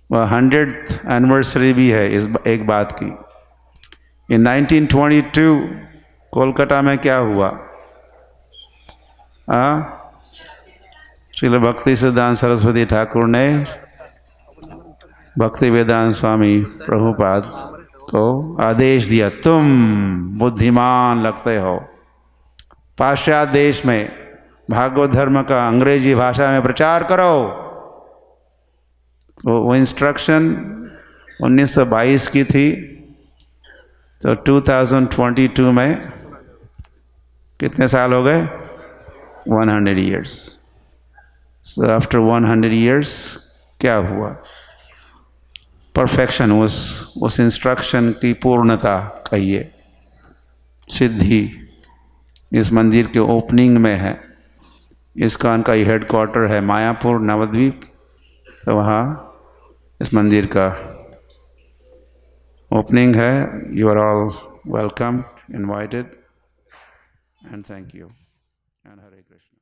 वह 100th एनिवर्सरी भी है इस एक बात की। इन 1922 कोलकाता में क्या हुआ? श्रील भक्ति सिद्धांत सरस्वती ठाकुर ने भक्ति वेदांत स्वामी प्रभुपाद को आदेश दिया, तुम बुद्धिमान लगते हो, पाश्चात्य देश में भागवत धर्म का अंग्रेजी भाषा में प्रचार करो। तो वो इंस्ट्रक्शन 1922 की थी। तो 2022 में कितने साल हो गए? 100 years. So after 100 years क्या हुआ? परफेक्शन, उस इंस्ट्रक्शन की पूर्णता कहिए, सिद्धि इस मंदिर के ओपनिंग में है। इसका उनका हेडक्वार्टर है मायापुर नवद्वीप। तो वहाँ इस मंदिर का ओपनिंग है। You are all welcome, invited, and thank you, and Hare Krishna.